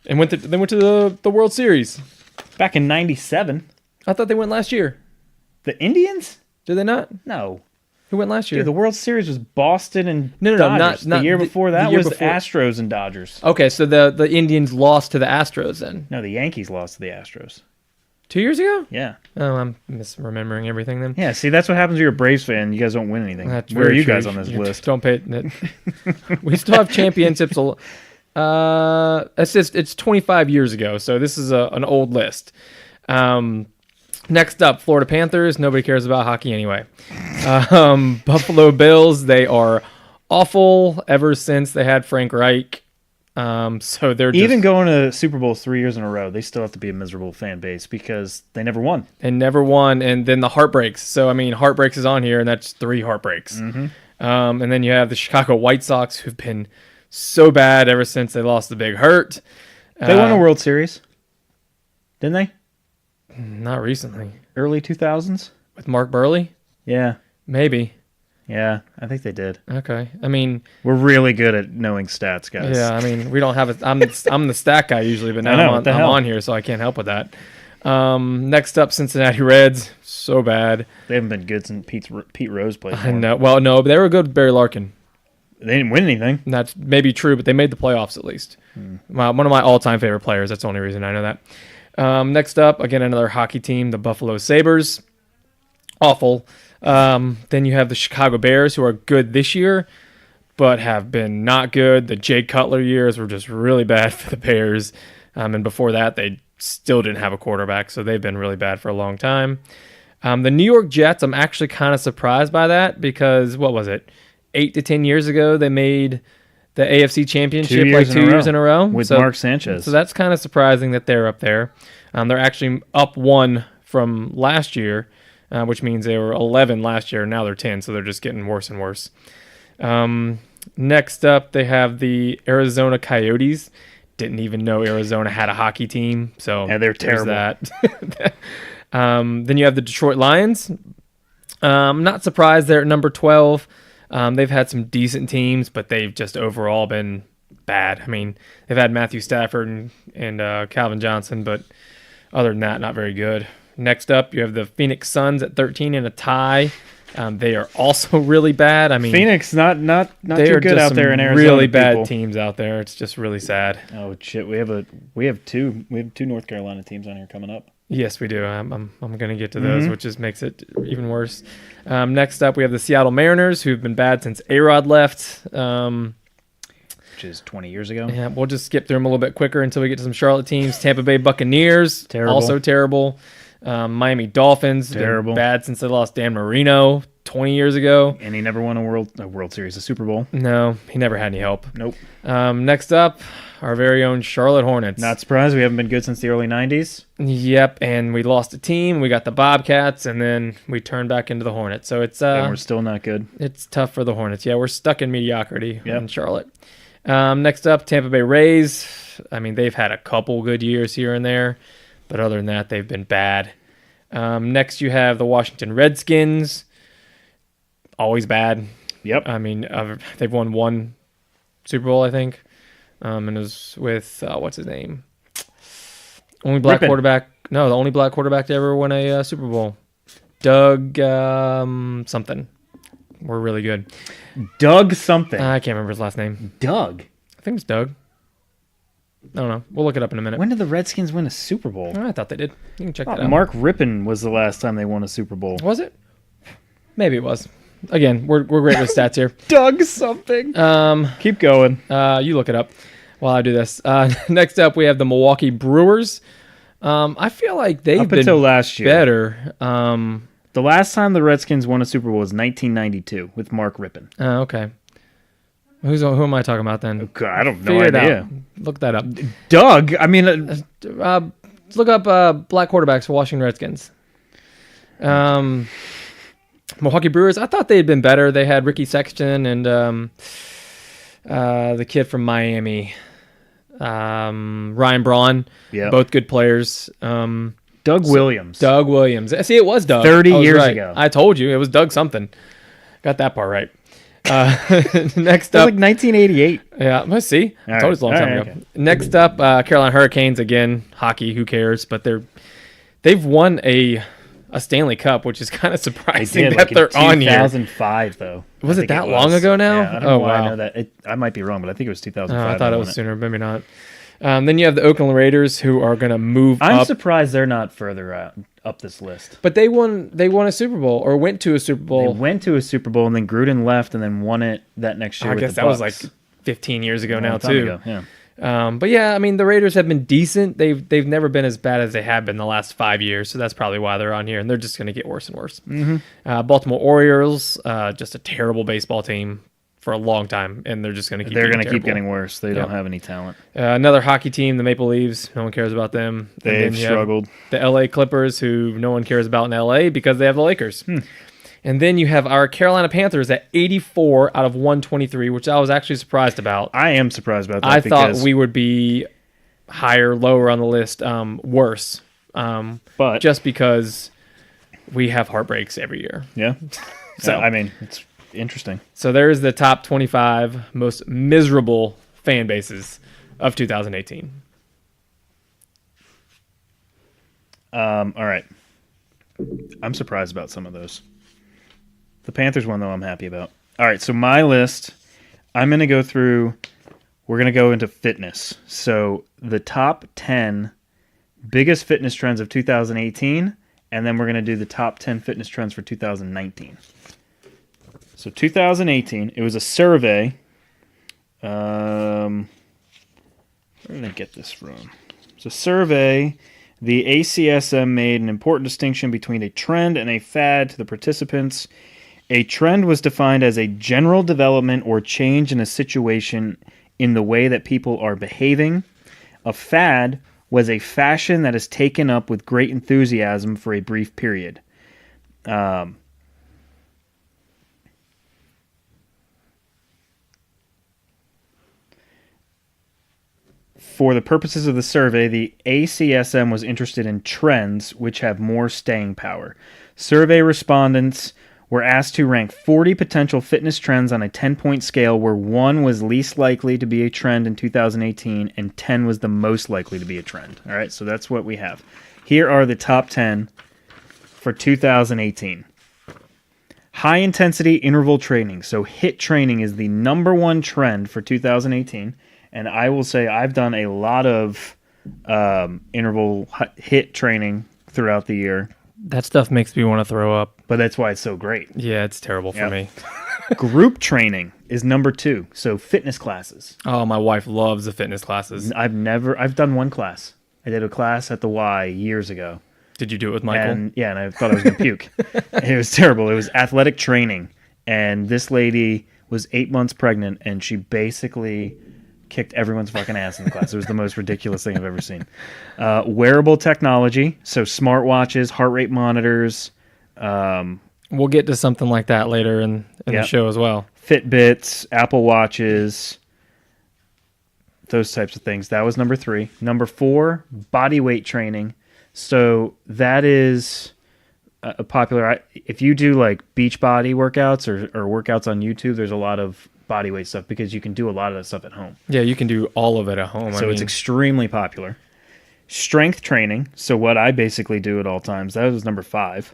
And they went to the World Series back in '97. I thought they went last year. The Indians? Did they not? No. Who went last year? Dude, the World Series was Boston and no, Dodgers. Not the year before that year was before. Astros and Dodgers. Okay, so the Indians lost to the Astros then. No, the Yankees lost to the Astros. 2 years ago? Yeah. Oh, I'm misremembering everything then. Yeah, see, that's what happens when you're a Braves fan. You guys don't win anything. That's Where are you true. guys on this list? Don't pay we still have championships. It's 25 years ago, so this is an old list. Next up, Florida Panthers. Nobody cares about hockey anyway. Buffalo Bills. They are awful ever since they had Frank Reich. So they're even going to Super Bowls 3 years in a row. They still have to be a miserable fan base because they never won. They never won, and then the heartbreaks. So I mean, heartbreaks is on here, and that's 3 heartbreaks. Mm-hmm. And then you have the Chicago White Sox, who've been so bad ever since they lost the Big Hurt. They won a World Series, didn't they? Not recently. Early 2000s? With Mark Burley? Yeah. Maybe. Yeah, I think they did. Okay. I mean, we're really good at knowing stats, guys. Yeah, I mean, we don't have I'm the stat guy usually, but now I'm on here, so I can't help with that. Next up, Cincinnati Reds. So bad. They haven't been good since Pete Rose played. I know. Well, no, but they were good with Barry Larkin. They didn't win anything. That's maybe true, but they made the playoffs at least. One of my all-time favorite players. That's the only reason I know that. Next up, again, another hockey team, the Buffalo Sabres. Awful. Then you have the Chicago Bears, who are good this year, but have been not good. The Jay Cutler years were just really bad for the Bears. And before that, they still didn't have a quarterback, so they've been really bad for a long time. The New York Jets, I'm actually kind of surprised by that because, what was it, 8 to 10 years ago, they made the AFC Championship 2 years in a row. With Mark Sanchez. So that's kind of surprising that they're up there. They're actually up 1 from last year, which means they were 11 last year. Now they're 10, so they're just getting worse and worse. Next up, they have the Arizona Coyotes. Didn't even know Arizona had a hockey team. So yeah, they're terrible. That. Then you have the Detroit Lions. Not surprised they're at number 12. They've had some decent teams, but they've just overall been bad. I mean, they've had Matthew Stafford and Calvin Johnson, but other than that, not very good. Next up, you have the Phoenix Suns at 13 in a tie. They are also really bad. I mean, Phoenix not too good out there in Arizona. Really bad teams out there. It's just really sad. Oh shit, we have two North Carolina teams on here coming up. Yes, we do. I'm going to get to those, which just makes it even worse. Next up, we have the Seattle Mariners, who've been bad since A-Rod left. Which is 20 years ago. Yeah, we'll just skip through them a little bit quicker until we get to some Charlotte teams. Tampa Bay Buccaneers, also terrible. Miami Dolphins, terrible. Been bad since they lost Dan Marino 20 years ago. And he never won a World Series, a Super Bowl. No, he never had any help. Nope. Next up, our very own Charlotte Hornets. Not surprised. We haven't been good since the early 90s. Yep, and we lost a team. We got the Bobcats, and then we turned back into the Hornets. So it's and we're still not good. It's tough for the Hornets. Yeah, we're stuck in mediocrity in Charlotte. Next up, Tampa Bay Rays. I mean, they've had a couple good years here and there, but other than that, they've been bad. Next, you have the Washington Redskins. Always bad. Yep. I mean, they've won 1 Super Bowl, I think. And it was with, what's his name? Only black quarterback. No, the only black quarterback to ever win a Super Bowl. Doug something. We're really good. Doug something. I can't remember his last name. Doug. I think it's Doug. I don't know. We'll look it up in a minute. When did the Redskins win a Super Bowl? Oh, I thought they did. You can check that out. Mark Rippon was the last time they won a Super Bowl. Was it? Maybe it was. Again, we're great with stats here. Doug something. Keep going. You look it up while I do this. Next up, we have the Milwaukee Brewers. I feel like they've been until last year better. The last time the Redskins won a Super Bowl was 1992 with Mark Rippon. Oh, okay. Who am I talking about then? God, I don't Figure it idea. out. Look that up. Doug, I mean, Look up black quarterbacks for Washington Redskins. Milwaukee Brewers. I thought they had been better. They had Ricky Sexton and the kid from Miami, Ryan Braun. Yeah. Both good players. Doug Williams. Doug Williams. See, it was Doug. 30 years right. ago. I told you it was Doug something. Got that part right. Next It was up, like 1988. yeah, let's see. I All told you it's a long right. time All ago. right, okay. Next up, Carolina Hurricanes again. Hockey, who cares? But they've won a Stanley Cup, which is kind of surprising that they're on here. 2005 though. Was I it think that long ago now? Yeah, I don't know why I wow. know that. I might be wrong, but I think it was 2005. I thought they it was won sooner, maybe not. Then you have the Oakland Raiders, who are going to move I'm up. surprised they're not further up this list. But they won a Super Bowl, or went to a Super They Bowl. went to a Super Bowl and then Gruden left and then won it that next year. I with guess the that was like Bucks. 15 years ago A now long time too. ago, yeah. But yeah, I mean the Raiders have been decent. They've never been as bad as they have been the last 5 years, so that's probably why they're on here, and they're just going to get worse and worse. Mm-hmm. Baltimore Orioles, just a terrible baseball team for a long time, and they're just going to keep. They're going to keep getting worse. They don't have any talent. Another hockey team, the Maple Leafs. No one cares about them. And They've then you have struggled. The LA Clippers, who no one cares about in LA because they have the Lakers. And then you have our Carolina Panthers at 84 out of 123, which I was actually surprised about. I am surprised about that. I thought because, we would be higher, lower on the list, worse. but Just because we have heartbreaks every year. yeah. So- I mean, it's interesting. So there's the top 25 most miserable fan bases of 2018. All right. I'm surprised about some of those. The Panthers one, though, I'm happy about. All right, so my list, I'm going to go through, we're going to go into fitness. So the top 10 biggest fitness trends of 2018, and then we're going to do the top 10 fitness trends for 2019. So 2018, it was a survey. Where did I get this from? It's a survey. The ACSM made an important distinction between a trend and a fad to the participants. A trend was defined as a general development or change in a situation in the way that people are behaving. A fad was a fashion that is taken up with great enthusiasm for a brief period. For the purposes of the survey, the ACSM was interested in trends which have more staying power. Survey respondents were asked to rank 40 potential fitness trends on a 10-point scale where 1 was least likely to be a trend in 2018 and 10 was the most likely to be a trend. All right, so that's what we have. Here are the top 10 for 2018. High-intensity interval training. So HIIT training is the number one trend for 2018. And I will say I've done a lot of interval HIIT training throughout the year. That stuff makes me want to throw up. But that's why it's so great. Yeah, it's terrible for Yep. me. Group training is number 2. So fitness classes. Oh, my wife loves the fitness classes. I've done one class. I did a class at the Y years ago. Did you do it with Michael? And I thought I was going to puke. It was terrible. It was athletic training. And this lady was 8 months pregnant and she basically kicked everyone's fucking ass in the class. It was the most ridiculous thing I've ever seen. Wearable technology, so smartwatches, heart rate monitors, We'll get to something like that later in the Yep. show as well. Fitbits, Apple Watches, those types of things. That was number 3. Number 4, body weight training. So that is a popular. If you do like beach body workouts or workouts on YouTube, there's a lot of body weight stuff because you can do a lot of that stuff at home. Yeah, you can do all of it at home. So it's extremely popular. Strength training. So what I basically do at all times. That was number 5.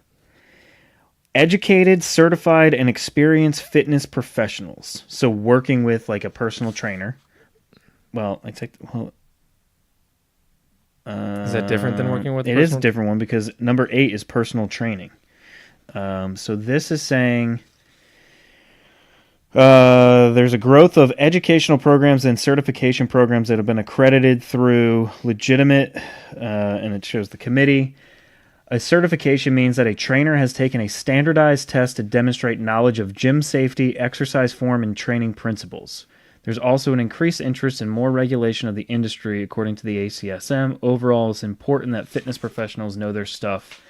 Educated, certified, and experienced fitness professionals. So working with like a personal trainer. Well, is that different than working with? It is a different one because number 8 is personal training. So this is saying there's a growth of educational programs and certification programs that have been accredited through legitimate, and it shows the committee. A certification means that a trainer has taken a standardized test to demonstrate knowledge of gym safety, exercise form, and training principles. There's also an increased interest in more regulation of the industry, according to the ACSM. Overall, it's important that fitness professionals know their stuff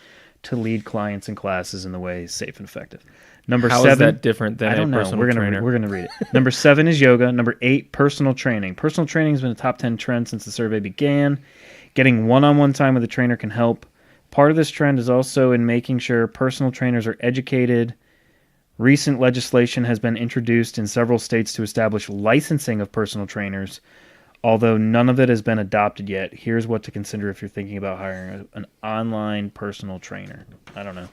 to lead clients and classes in the way safe and effective. Number How 7. is that different than I don't a know. personal We're trainer? gonna read it. Number 7 is yoga. Number 8, personal training. Personal training has been a top 10 trend since the survey began. Getting one-on-one time with a trainer can help. Part of this trend is also in making sure personal trainers are educated. Recent legislation has been introduced in several states to establish licensing of personal trainers, although none of it has been adopted yet. Here's what to consider if you're thinking about hiring an online personal trainer. I don't know.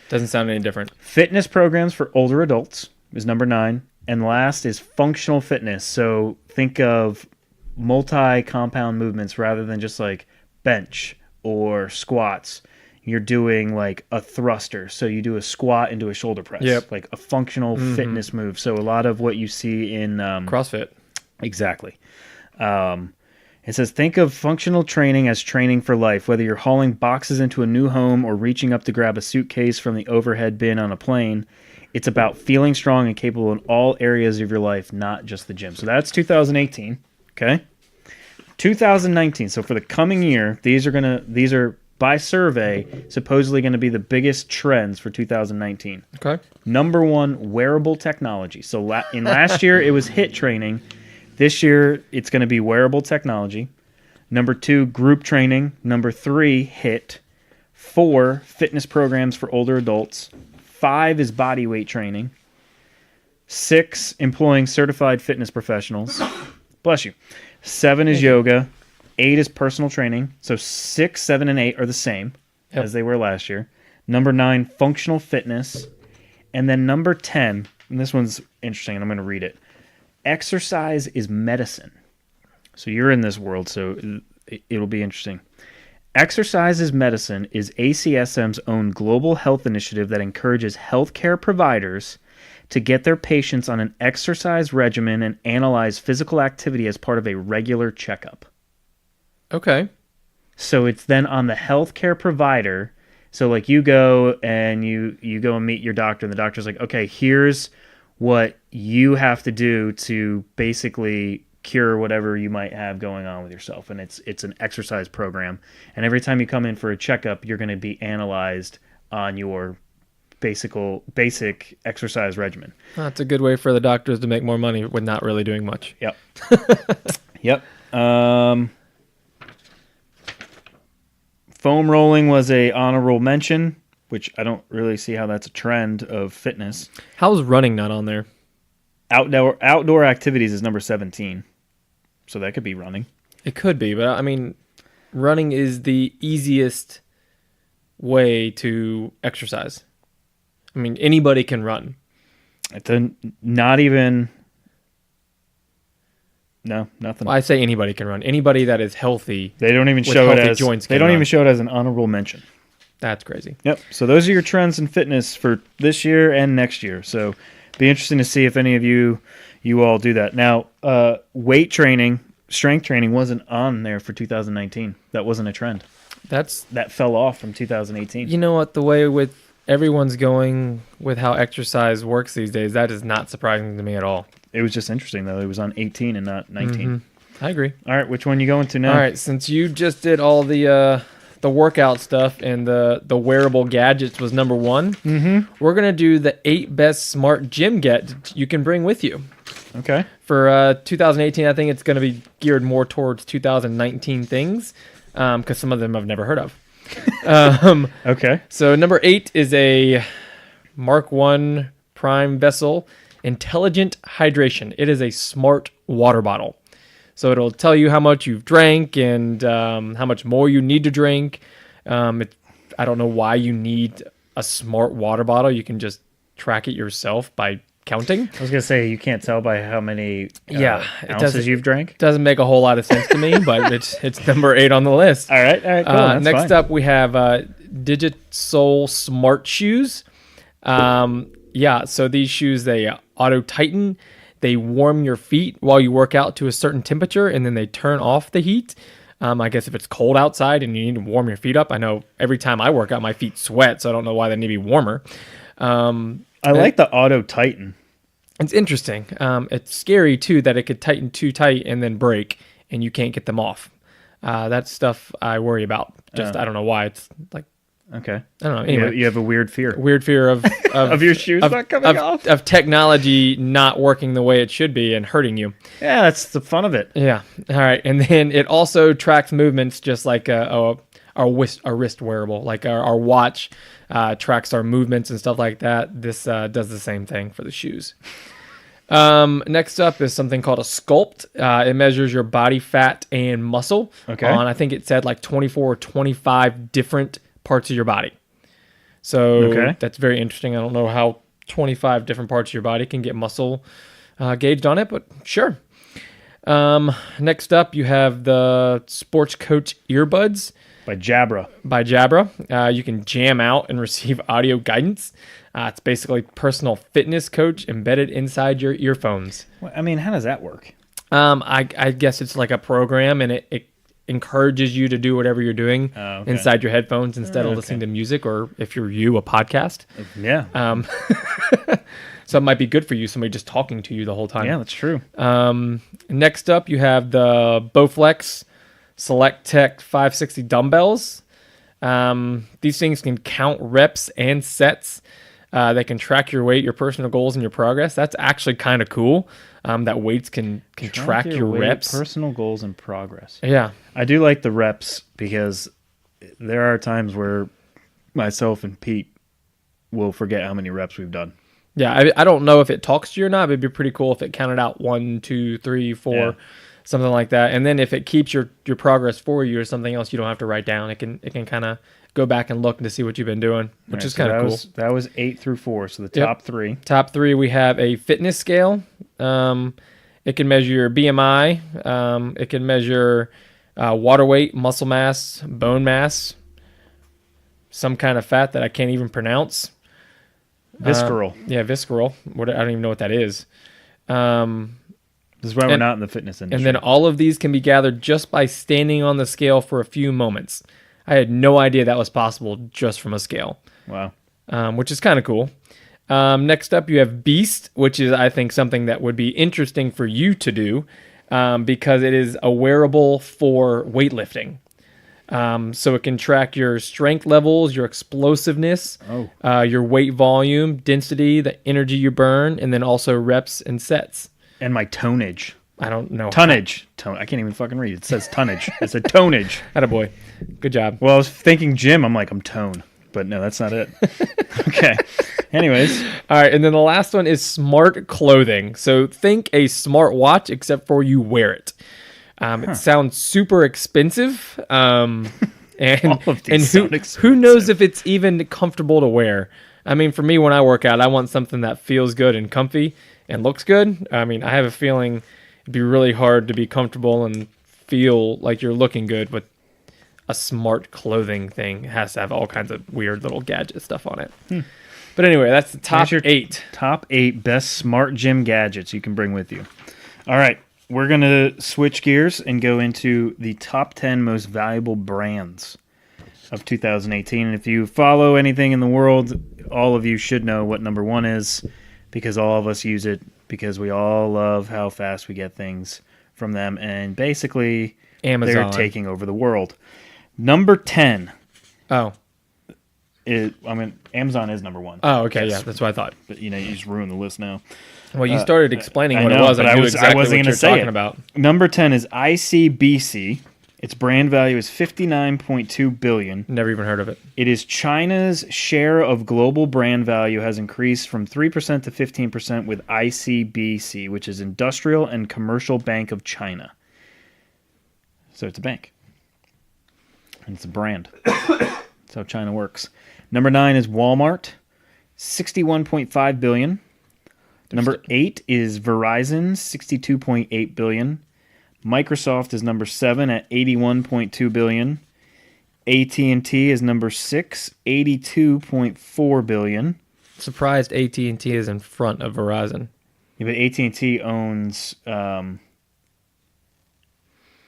Doesn't sound any different. Fitness programs for older adults is number 9. And last is functional fitness. So think of multi-compound movements rather than just like bench or squats. You're doing like a thruster. So you do a squat into a shoulder press. Yep. Like a functional fitness move. So a lot of what you see in... CrossFit. Exactly. It says, think of functional training as training for life. Whether you're hauling boxes into a new home or reaching up to grab a suitcase from the overhead bin on a plane, it's about feeling strong and capable in all areas of your life, not just the gym. So that's 2018. Okay. 2019. So for the coming year, these are by survey supposedly going to be the biggest trends for 2019. Okay. Number 1, wearable technology. So in last year it was HIIT training. This year it's going to be wearable technology. Number 2, group training. Number 3, HIIT. 4, fitness programs for older adults. 5 is body weight training. 6, employing certified fitness professionals. Bless you. 7 is yoga. 8 is personal training. So 6, 7, and 8 are the same as they were last year. Number 9, functional fitness. And then number 10, and this one's interesting, and I'm going to read it. Exercise is medicine. So you're in this world, so it'll be interesting. Exercise is Medicine is ACSM's own global health initiative that encourages healthcare providers to get their patients on an exercise regimen and analyze physical activity as part of a regular checkup. Okay. So it's then on the healthcare provider. So like you go and you go and meet your doctor, and the doctor's like, okay, here's what you have to do to basically cure whatever you might have going on with yourself. And it's an exercise program. And every time you come in for a checkup, you're going to be analyzed on your basic exercise regimen. That's a good way for the doctors to make more money with not really doing much. Yep. Yep. Foam rolling was a honorable mention, which I don't really see how that's a trend of fitness. How's running not on there? Outdoor activities is number 17. So that could be running. It could be, but I mean, running is the easiest way to exercise. I mean, anybody can run. Not even... No, nothing. Well, I say anybody can run. Anybody that is healthy. They don't even show it as joints they don't even show it as an honorable mention. That's crazy. Yep. So those are your trends in fitness for this year and next year. So be interesting to see if any of you all do that. Now, weight training, strength training wasn't on there for 2019. That wasn't a trend. That fell off from 2018. You know what? The way with everyone's going with how exercise works these days, that is not surprising to me at all. It was just interesting, though. It was on 18 and not 19. Mm-hmm. I agree. All right, which one you going to now? All right, since you just did all the workout stuff and the wearable gadgets was number 1, we're going to do the 8 best smart gym gadgets you can bring with you. Okay. For 2018, I think it's going to be geared more towards 2019 things because some of them I've never heard of. Okay. So number 8 is a Mark I Prime Vessel Intelligent Hydration. It is a smart water bottle. So it'll tell you how much you've drank and how much more you need to drink. I don't know why you need a smart water bottle. You can just track it yourself by counting. I was going to say, you can't tell by how many ounces you've drank. Doesn't make a whole lot of sense to me, but it's number 8 on the list. All right, cool. Next up, we have Digisole Smart Shoes. So these shoes, they auto-tighten. They warm your feet while you work out to a certain temperature, and then they turn off the heat. I guess if it's cold outside and you need to warm your feet up, I know every time I work out, my feet sweat, so I don't know why they need to be warmer. I like the auto tighten. It's interesting. It's scary too that it could tighten too tight and then break, and you can't get them off. That's stuff I worry about. Just I don't know why. It's like, okay, I don't know. Anyway, you have a weird fear of of your shoes not coming off, of technology not working the way it should be and hurting you. Yeah, that's the fun of it. Yeah. All right, and then it also tracks movements just like a wrist wearable, like our watch tracks our movements and stuff like that. This does the same thing for the shoes. Next up is something called a Sculpt. It measures your body fat and muscle on, I think it said like 24 or 25 different parts of your body. So that's very interesting. I don't know how 25 different parts of your body can get muscle gauged on it, but sure. Next up, you have the Sports Coach earbuds. By Jabra. You can jam out and receive audio guidance. It's basically personal fitness coach embedded inside your earphones. Well, I mean, how does that work? I guess it's like a program, and it encourages you to do whatever you're doing inside your headphones instead of listening to music, or if you're a podcast. Yeah. So it might be good for you, somebody just talking to you the whole time. Yeah, that's true. Next up, you have the Bowflex Select Tech 560 dumbbells. These things can count reps and sets. They can track your weight, your personal goals, and your progress. That's actually kind of cool. That weights can track your weight, reps, personal goals, and progress. Yeah, I do like the reps because there are times where myself and Pete will forget how many reps we've done. Yeah, I don't know if it talks to you or not, but it'd be pretty cool if it counted out 1, 2, 3, 4, something like that. And then if it keeps your progress for you or something else you don't have to write down, it can kind of go back and look to see what you've been doing, which is kind of cool. That was 8 through 4, so the top three. Top three, we have a fitness scale. It can measure your BMI. It can measure water weight, muscle mass, bone mass, some kind of fat that I can't even pronounce. Visceral. Visceral. I don't even know what that is. This is why we're not in the fitness industry. And then all of these can be gathered just by standing on the scale for a few moments. I had no idea that was possible just from a scale. Wow. Which is kind of cool. Next up, you have Beast, which is, I think, something that would be interesting for you to do because it is a wearable for weightlifting. So it can track your strength levels, your explosiveness, your weight volume, density, the energy you burn, and then also reps and sets. And my tonnage. I don't know. Tonnage. I can't even fucking read. It says tonnage. It's a tonnage. Attaboy. Good job. Well, I was thinking gym. I'm like, I'm tone. But no, that's not it. Okay. Anyways. All right. And then the last one is smart clothing. So think a smart watch, except for you wear it. It sounds super expensive. And who knows if it's even comfortable to wear. I mean, for me, when I work out, I want something that feels good and comfy and looks good. I mean, I have a feeling it'd be really hard to be comfortable and feel like you're looking good with a smart clothing thing. It has to have all kinds of weird little gadget stuff on it. But anyway, that's the top 8. Top 8 best smart gym gadgets you can bring with you. All right. We're going to switch gears and go into the top 10 most valuable brands of 2018. And if you follow anything in the world, all of you should know what number 1 is because all of us use it because we all love how fast we get things from them. And basically, Amazon. They're taking over the world. Number 10. Amazon is number 1. Oh, okay. Yes. Yeah, that's what I thought. But, you just ruined the list now. Well, you started explaining what it was. I knew exactly what you're talking about. Number 10 is ICBC. Its brand value is $59.2 billion. Never even heard of it. It is China's share of global brand value has increased from 3% to 15% with ICBC, which is Industrial and Commercial Bank of China. So it's a bank. And it's a brand. That's how China works. Number 9 is Walmart, $61.5 billion. Number 8 is Verizon, $62.8 billion. Microsoft is number 7 at $81.2 billion. AT&T is number 6, $82.4 billion. Surprised AT&T is in front of Verizon. Yeah, but AT&T owns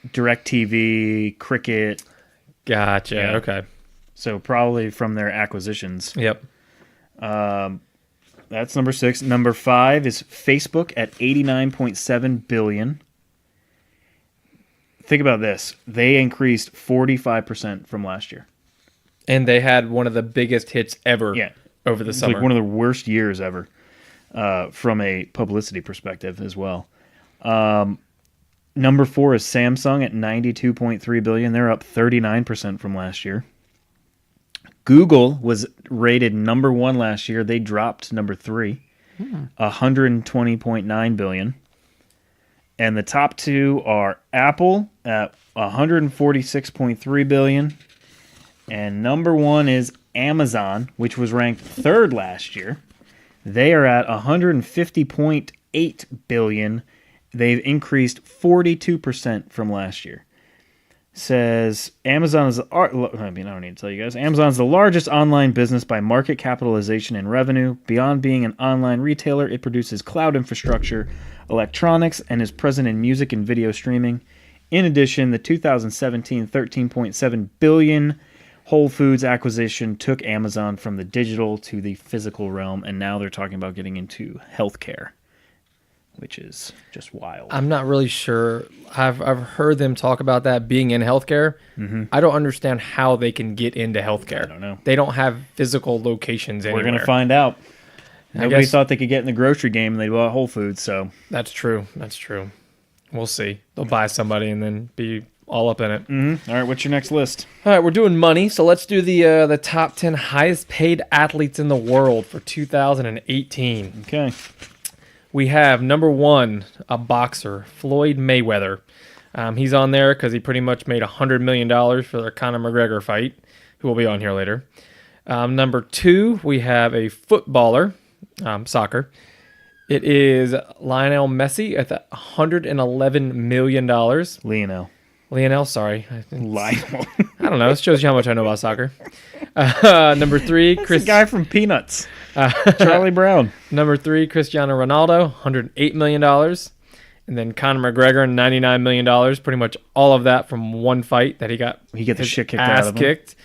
DirecTV, Cricket. Gotcha. Yeah. Okay. So probably from their acquisitions. Yep. That's number 6. Number 5 is Facebook at $89.7 billion. Think about this. They increased 45% from last year. And they had one of the biggest hits ever over the summer. Like one of the worst years ever from a publicity perspective as well. Number 4 is Samsung at $92.3 billion. They're up 39% from last year. Google was rated number 1 last year. They dropped to number 3, $120.9 billion. And the top 2 are Apple at $146.3 billion. And number 1 is Amazon, which was ranked 3rd last year. They are at $150.8 billion. They've increased 42% from last year. Says Amazon is I don't need to tell you guys. Amazon is the largest online business by market capitalization and revenue. Beyond being an online retailer, it produces cloud infrastructure, electronics, and is present in music and video streaming. In addition, the 2017 $13.7 billion Whole Foods acquisition took Amazon from the digital to the physical realm, and now they're talking about getting into healthcare, which is just wild. I'm not really sure. I've heard them talk about that being in healthcare. I don't understand how they can get into healthcare. I don't know. They don't have physical locations anywhere. We're going to find out. Nobody thought they could get in the grocery game, and they bought Whole Foods. So That's true. We'll see. They'll buy somebody and then be all up in it. All right, what's your next list? All right, we're doing money, so let's do the top 10 highest paid athletes in the world for 2018. Okay. We have number 1, a boxer, Floyd Mayweather. He's on there because he pretty much made $100 million for the Conor McGregor fight, who will be on here later. Number 2, we have a footballer, soccer. It is Lionel Messi at $111 million. Lionel, sorry. Lionel. I don't know. It shows you how much I know about soccer. Number 3, Chris. The guy from Peanuts. Charlie Brown. Number 3, Cristiano Ronaldo, $108 million. And then Conor McGregor, $99 million. Pretty much all of that from one fight that he got the shit kicked out of him. Kicked.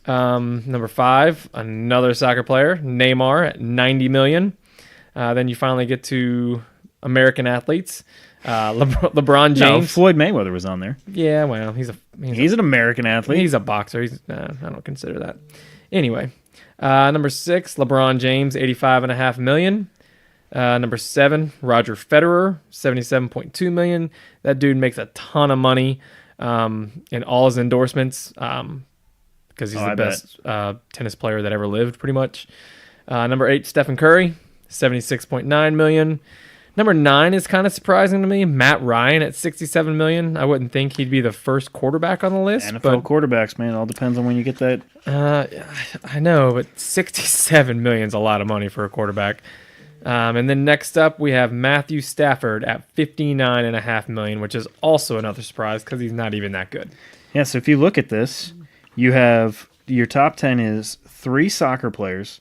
Number 5, another soccer player, Neymar at $90 million. Then you finally get to American athletes. LeBron James. No, Floyd Mayweather was on there. Yeah, well, he's an American athlete. He's a boxer. I don't consider that. Anyway, number 6, LeBron James, $85.5 million. Number 7, Roger Federer, $77.2 million. That dude makes a ton of money in all his endorsements because he's the best tennis player that ever lived, pretty much. Number 8, Stephen Curry, $76.9 million. Number 9 is kind of surprising to me. Matt Ryan at $67 million. I wouldn't think he'd be the first quarterback on the list. NFL quarterbacks, man. It all depends on when you get that. I know, but $67 million is a lot of money for a quarterback. And then next up, we have Matthew Stafford at $59.5 million, which is also another surprise because he's not even that good. Yeah, so if you look at this, you have your top 10 is 3 soccer players,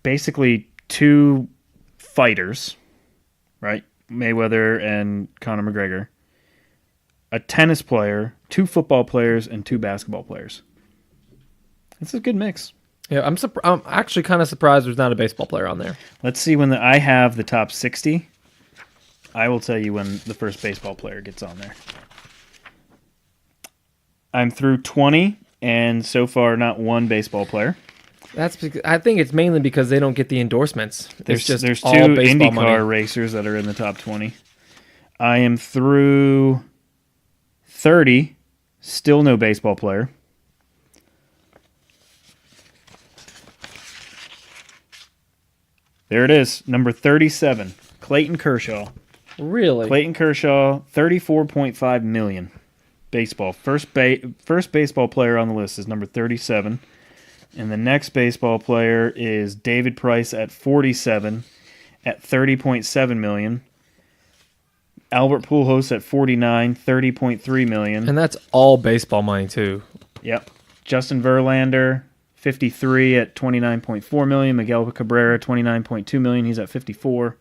basically 2 fighters, right? Mayweather and Conor McGregor. A tennis player, 2 football players, and 2 basketball players. It's a good mix. Yeah, I'm actually kind of surprised there's not a baseball player on there. Let's see when I have the top 60. I will tell you when the first baseball player gets on there. I'm through 20, and so far not one baseball player. That's because, I think it's mainly because they don't get the endorsements. There's 2 IndyCar racers that are in the top 20. I am through 30, still no baseball player. There it is, number 37, Clayton Kershaw. Really? Clayton Kershaw, $34.5 million. Baseball. First baseball player on the list is number 37. And the next baseball player is David Price at 47 at $30.7 million. Albert Pujols at 49, $30.3 million. And that's all baseball money, too. Yep. Justin Verlander, 53 at $29.4 million. Miguel Cabrera, $29.2 million. He's at 54.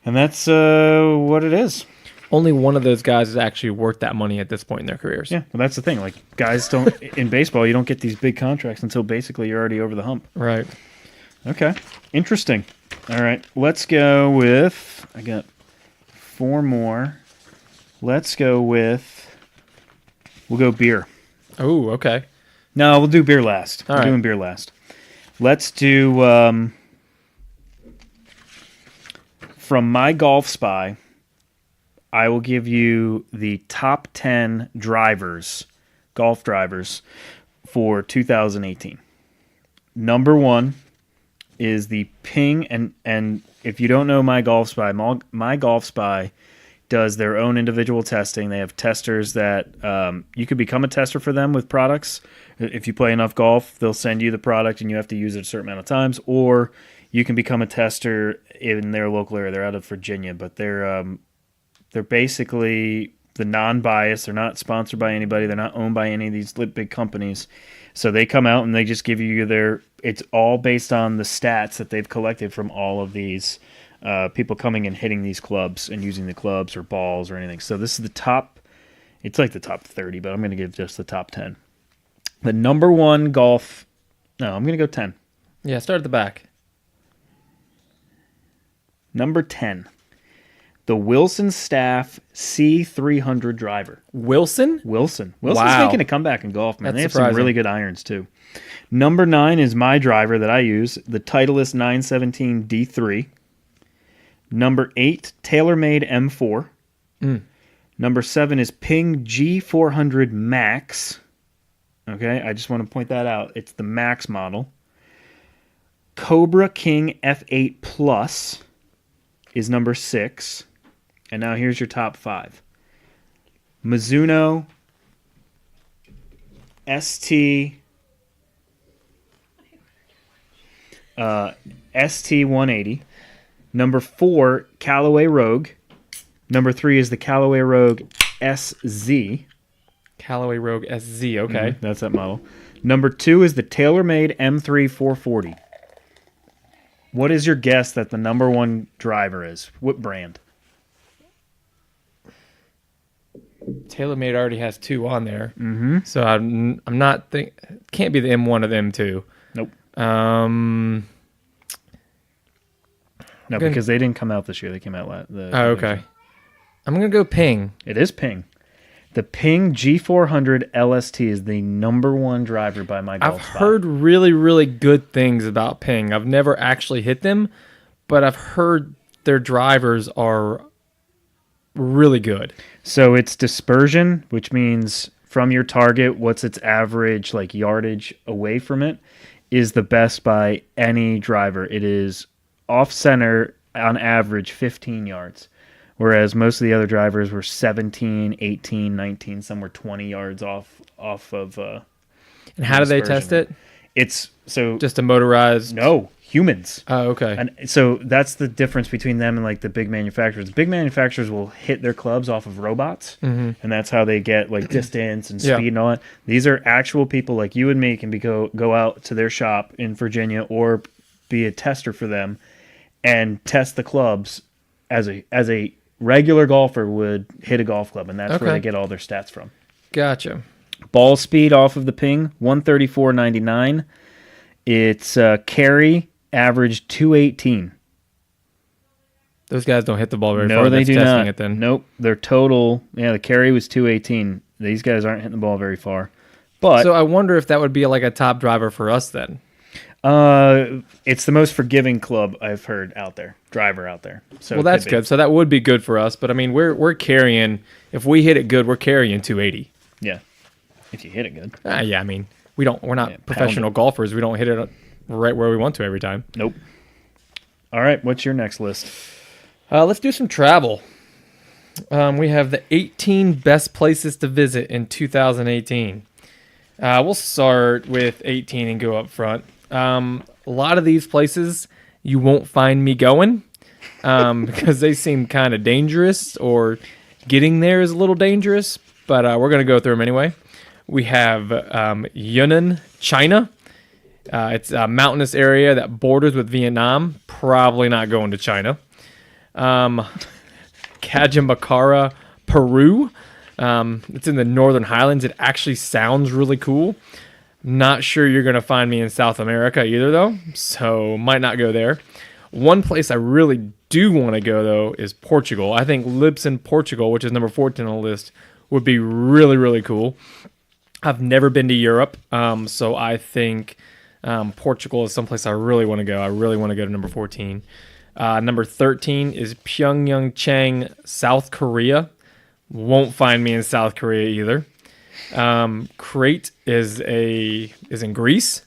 And that's what it is. Only one of those guys is actually worth that money at this point in their careers. Yeah, well, that's the thing. Like, guys don't in baseball, you don't get these big contracts until basically you're already over the hump. Right. Okay, interesting. All right, let's go with. I got 4 more. Let's go with. We'll go beer. Oh, okay. No, we'll do beer last. All We're right. doing beer last. Let's do from my Golf Spy. I will give you the top 10 golf drivers for 2018. Number 1 is the Ping, and if you don't know my Golf Spy, my Golf Spy does their own individual testing. They have testers that you could become a tester for them with products. If you play enough golf, they'll send you the product and you have to use it a certain amount of times, or you can become a tester in their local area. They're out of Virginia, but they're basically the non-biased. They're not sponsored by anybody. They're not owned by any of these big companies. So they come out and they just give you it's all based on the stats that they've collected from all of these people coming and hitting these clubs and using the clubs or balls or anything. So this is it's like the top 30, but I'm going to give just the top 10. The number 1 golf, no, I'm going to go 10. Yeah, start at the back. Number 10, the Wilson Staff C300 driver. Wilson's Wilson's Wow. making a comeback in golf, man. That's They have surprising. some really good irons, too. Number 9 is my driver that I use, the Titleist 917 D3. Number 8, TaylorMade M4. Number 7 is Ping G400 Max. Okay, I just want to point that out. It's the Max model. Cobra King F8 Plus is number 6. And now here's your top 5. Mizuno ST ST180. Number 4, Callaway Rogue. Number 3 is the Callaway Rogue SZ. Callaway Rogue SZ, okay. That's that model. Number 2 is the TaylorMade M3 440. What is your guess that the number 1 driver is? What brand? TaylorMade already has 2 on there. Mm-hmm. So I'm not can't be the M1 or the M2. Nope. No, gonna- because they didn't come out this year. They came out last. Okay. I'm going to go Ping. It is Ping. The Ping G400 LST is the number 1 driver by my Golf I've Spy. heard really, really good things about Ping. I've never actually hit them, but I've heard their drivers are really good. So it's dispersion, which means from your target, what's its average like yardage away from it, is the best by any driver. It is off center on average 15 yards. Whereas most of the other drivers were 17, 18, 19. Some were 20 yards off of. And how do they test it? It's so Just a motorized. no humans. Oh, okay. And so that's the difference between them and like the big manufacturers. Big manufacturers will hit their clubs off of robots, and that's how they get like distance and speed Yeah. and all that. These are actual people like you and me can go out to their shop in Virginia or be a tester for them and test the clubs as a regular golfer would hit a golf club, and that's where Okay. they get all their stats from. Gotcha. Ball speed off of the Ping, 134.99. Its carry average 218. Those guys don't hit the ball very No, far. they That's do testing not. it then. Nope. Their total, the carry was 218. These guys aren't hitting the ball very far. But So I wonder if that would be like a top driver for us then. it's the most forgiving club I've heard out there, driver out there. So Well, it that's could be. good. So that would be good for us. But I mean, we're carrying. If we hit it good, we're carrying 280. Yeah, if you hit it good. Yeah, I mean, we're not pound professional golfers. We don't hit it right where we want to every time. Nope. All right, what's your next list? Let's do some travel. We have the 18 best places to visit in 2018. We'll start with 18 and go up front. A lot of these places you won't find me going because they seem kind of dangerous, or getting there is a little dangerous, but we're going to go through them anyway. We have Yunnan, China. It's a mountainous area that borders with Vietnam. Probably not going to China. Cajamarca, Peru. It's in the Northern Highlands. It actually sounds really cool. Not sure you're going to find me in South America either, though, so might not go there. One place I really do want to go, though, is Portugal. I think Lisbon, Portugal, which is number 14 on the list, would be really, really cool. I've never been to Europe, so I think Portugal is someplace I really want to go. I really want to go to number 14. Number 13 is Pyeongchang, South Korea. Won't find me in South Korea either. Crete is in Greece.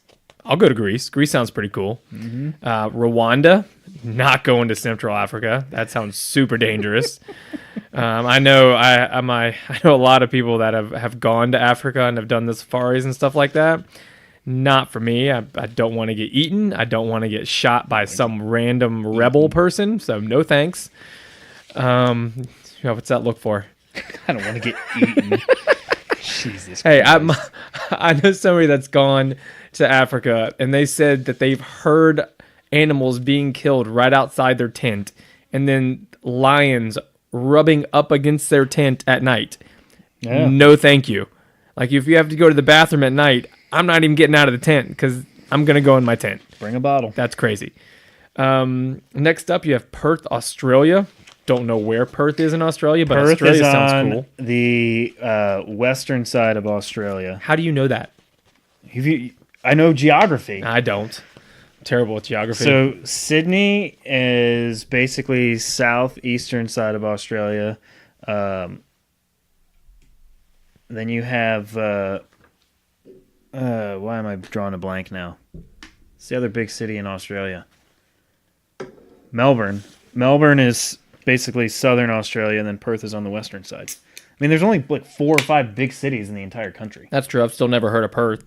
I'll go to Greece. Greece sounds pretty cool. Mm-hmm. Rwanda, not going to Central Africa. That sounds super dangerous. I know I know a lot of people that have gone to Africa and have done the safaris and stuff like that. Not for me. I don't want to get eaten. I don't want to get shot by some random rebel person. So no thanks. What's that look for? I don't want to get eaten. Jesus. Hey, I know somebody that's gone to Africa, and they said that they've heard animals being killed right outside their tent, and then lions rubbing up against their tent at night. Yeah. No, thank you. Like, if you have to go to the bathroom at night, I'm not even getting out of the tent because I'm going to go in my tent. Bring a bottle. That's crazy. Next up, you have Perth, Australia. Don't know where Perth is in Australia, but Perth Australia is sounds on cool. The western side of Australia. How do you know that? I know geography. I don't. I'm terrible with geography. So Sydney is basically southeastern side of Australia. Then you have why am I drawing a blank now? It's the other big city in Australia. Melbourne. Melbourne is basically southern Australia, and then Perth is on the western side. I mean, there's only like 4 or 5 big cities in the entire country. That's true. I've still never heard of Perth,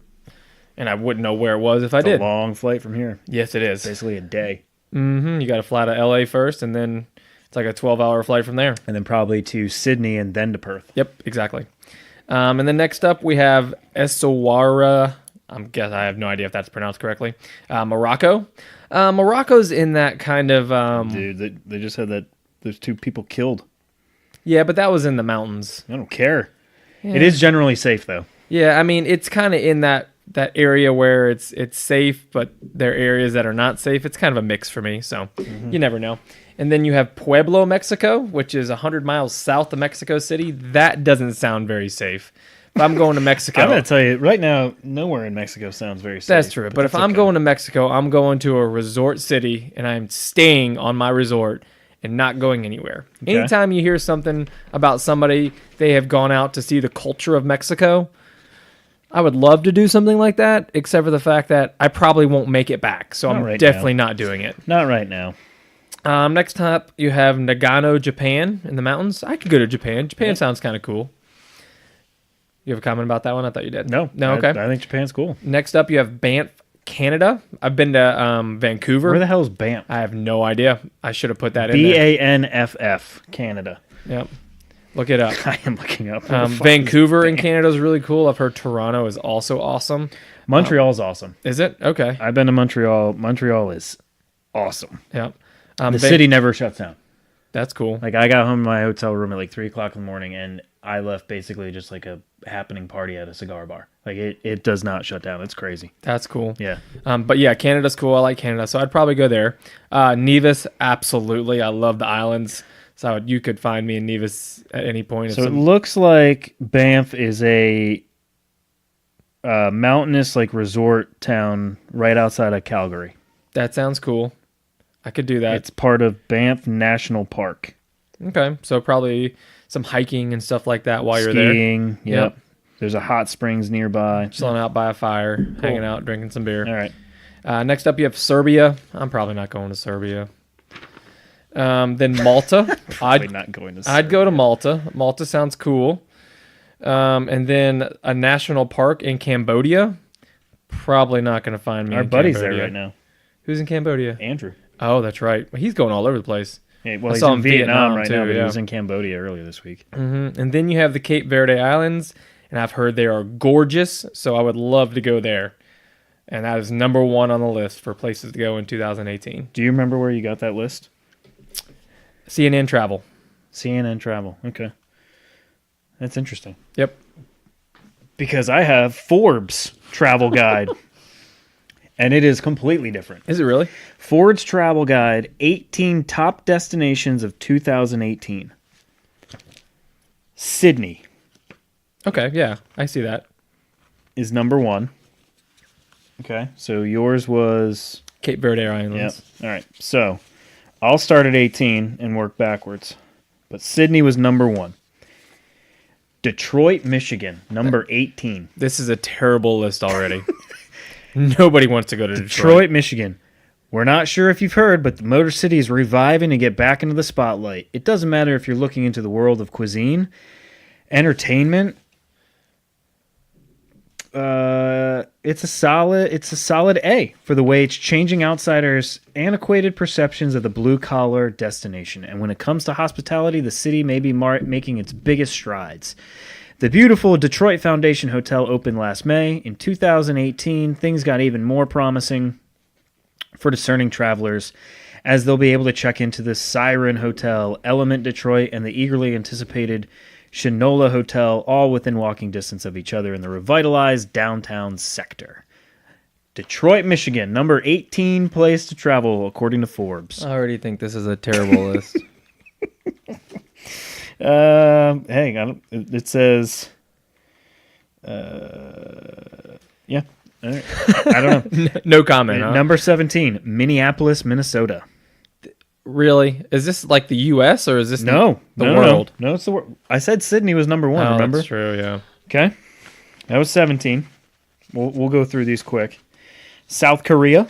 and I wouldn't know where it was if I did. It's a long flight from here. Yes, it is. Basically a day. Mm-hmm. You got to fly to LA first, and then it's like a 12-hour flight from there. And then probably to Sydney and then to Perth. Yep, exactly. And then next up, we have Essaouira. I have no idea if that's pronounced correctly. Morocco. Morocco's in that kind of... Dude, they just had that. There's 2 people killed. Yeah, but that was in the mountains. I don't care. Yeah. It is generally safe, though. Yeah, I mean, it's kind of in that area where it's safe, but there are areas that are not safe. It's kind of a mix for me, so you never know. And then you have Pueblo, Mexico, which is 100 miles south of Mexico City. That doesn't sound very safe. If I'm going to Mexico... I'm going to tell you, right now, nowhere in Mexico sounds very safe. That's true. But if I'm going to Mexico, I'm going to a resort city, and I'm staying on my resort and not going anywhere. Okay. Anytime you hear something about somebody, they have gone out to see the culture of Mexico, I would love to do something like that, except for the fact that I probably won't make it back. So I'm definitely not doing it. Not right now. Next up, you have Nagano, Japan, in the mountains. I could go to Japan. Japan sounds kind of cool. You have a comment about that one? I thought you did. No. Okay. I think Japan's cool. Next up, you have Banff, Canada. I've been to Vancouver. Where the hell is Banff? I have no idea. I should have put that in there. Banff, Canada. Yep. Look it up. I am looking up. Vancouver in Canada is really cool. I've heard Toronto is also awesome. Montreal is awesome. Is it? Okay. I've been to Montreal. Montreal is awesome. Yep. The city never shuts down. That's cool. Like, I got home to my hotel room at like 3 o'clock in the morning, and I left basically just like a happening party at a cigar bar. Like, it does not shut down. It's crazy. That's cool. Yeah. But yeah, Canada's cool. I like Canada, so I'd probably go there. Nevis, absolutely. I love the islands. So you could find me in Nevis at any point. So it looks like Banff is a mountainous like resort town right outside of Calgary. That sounds cool. I could do that. It's part of Banff National Park. Okay, so probably some hiking and stuff like that while you're there. Skiing, yep. There's a hot springs nearby. Chilling out by a fire, hanging out, drinking some beer. All right. Next up, you have Serbia. I'm probably not going to Serbia. Then Malta. Probably not going to Serbia. I'd go to Malta. Malta sounds cool. And then a national park in Cambodia. Probably not going to find me. Our buddy's there right now. Who's in Cambodia? Andrew. Oh, that's right. He's going all over the place. Yeah, well, he's in Vietnam right now, but he was in Cambodia earlier this week. Mm-hmm. And then you have the Cape Verde Islands, and I've heard they are gorgeous, so I would love to go there. And that is number 1 on the list for places to go in 2018. Do you remember where you got that list? CNN Travel. CNN Travel. Okay. That's interesting. Yep. Because I have Forbes Travel Guide. And it is completely different. Is it really? Forbes Travel Guide, 18 top destinations of 2018. Sydney Okay, yeah, I see that. is number 1. Okay, so yours was... Cape Verde Yep. Islands. All right, so I'll start at 18 and work backwards. But Sydney was number 1. Detroit, Michigan, number 18. This is a terrible list already. Nobody wants to go to Detroit. Detroit, Michigan. We're not sure if you've heard, but the Motor City is reviving to get back into the spotlight. It doesn't matter if you're looking into the world of cuisine, entertainment. It's a solid A for the way it's changing outsiders' antiquated perceptions of the blue-collar destination. And when it comes to hospitality, the city may be making its biggest strides. The beautiful Detroit Foundation Hotel opened last May. In 2018, things got even more promising for discerning travelers, as they'll be able to check into the Siren Hotel, Element Detroit, and the eagerly anticipated Shinola Hotel, all within walking distance of each other in the revitalized downtown sector. Detroit, Michigan, number 18 place to travel, according to Forbes. I already think this is a terrible list. Hey, it says... yeah. All right. I don't know. No comment, huh? Number 17, Minneapolis, Minnesota. Really? Is this like the U.S. or is this the world? No, it's the world. I said Sydney was number 1, remember? That's true, yeah. Okay. That was 17. We'll go through these quick. South Korea,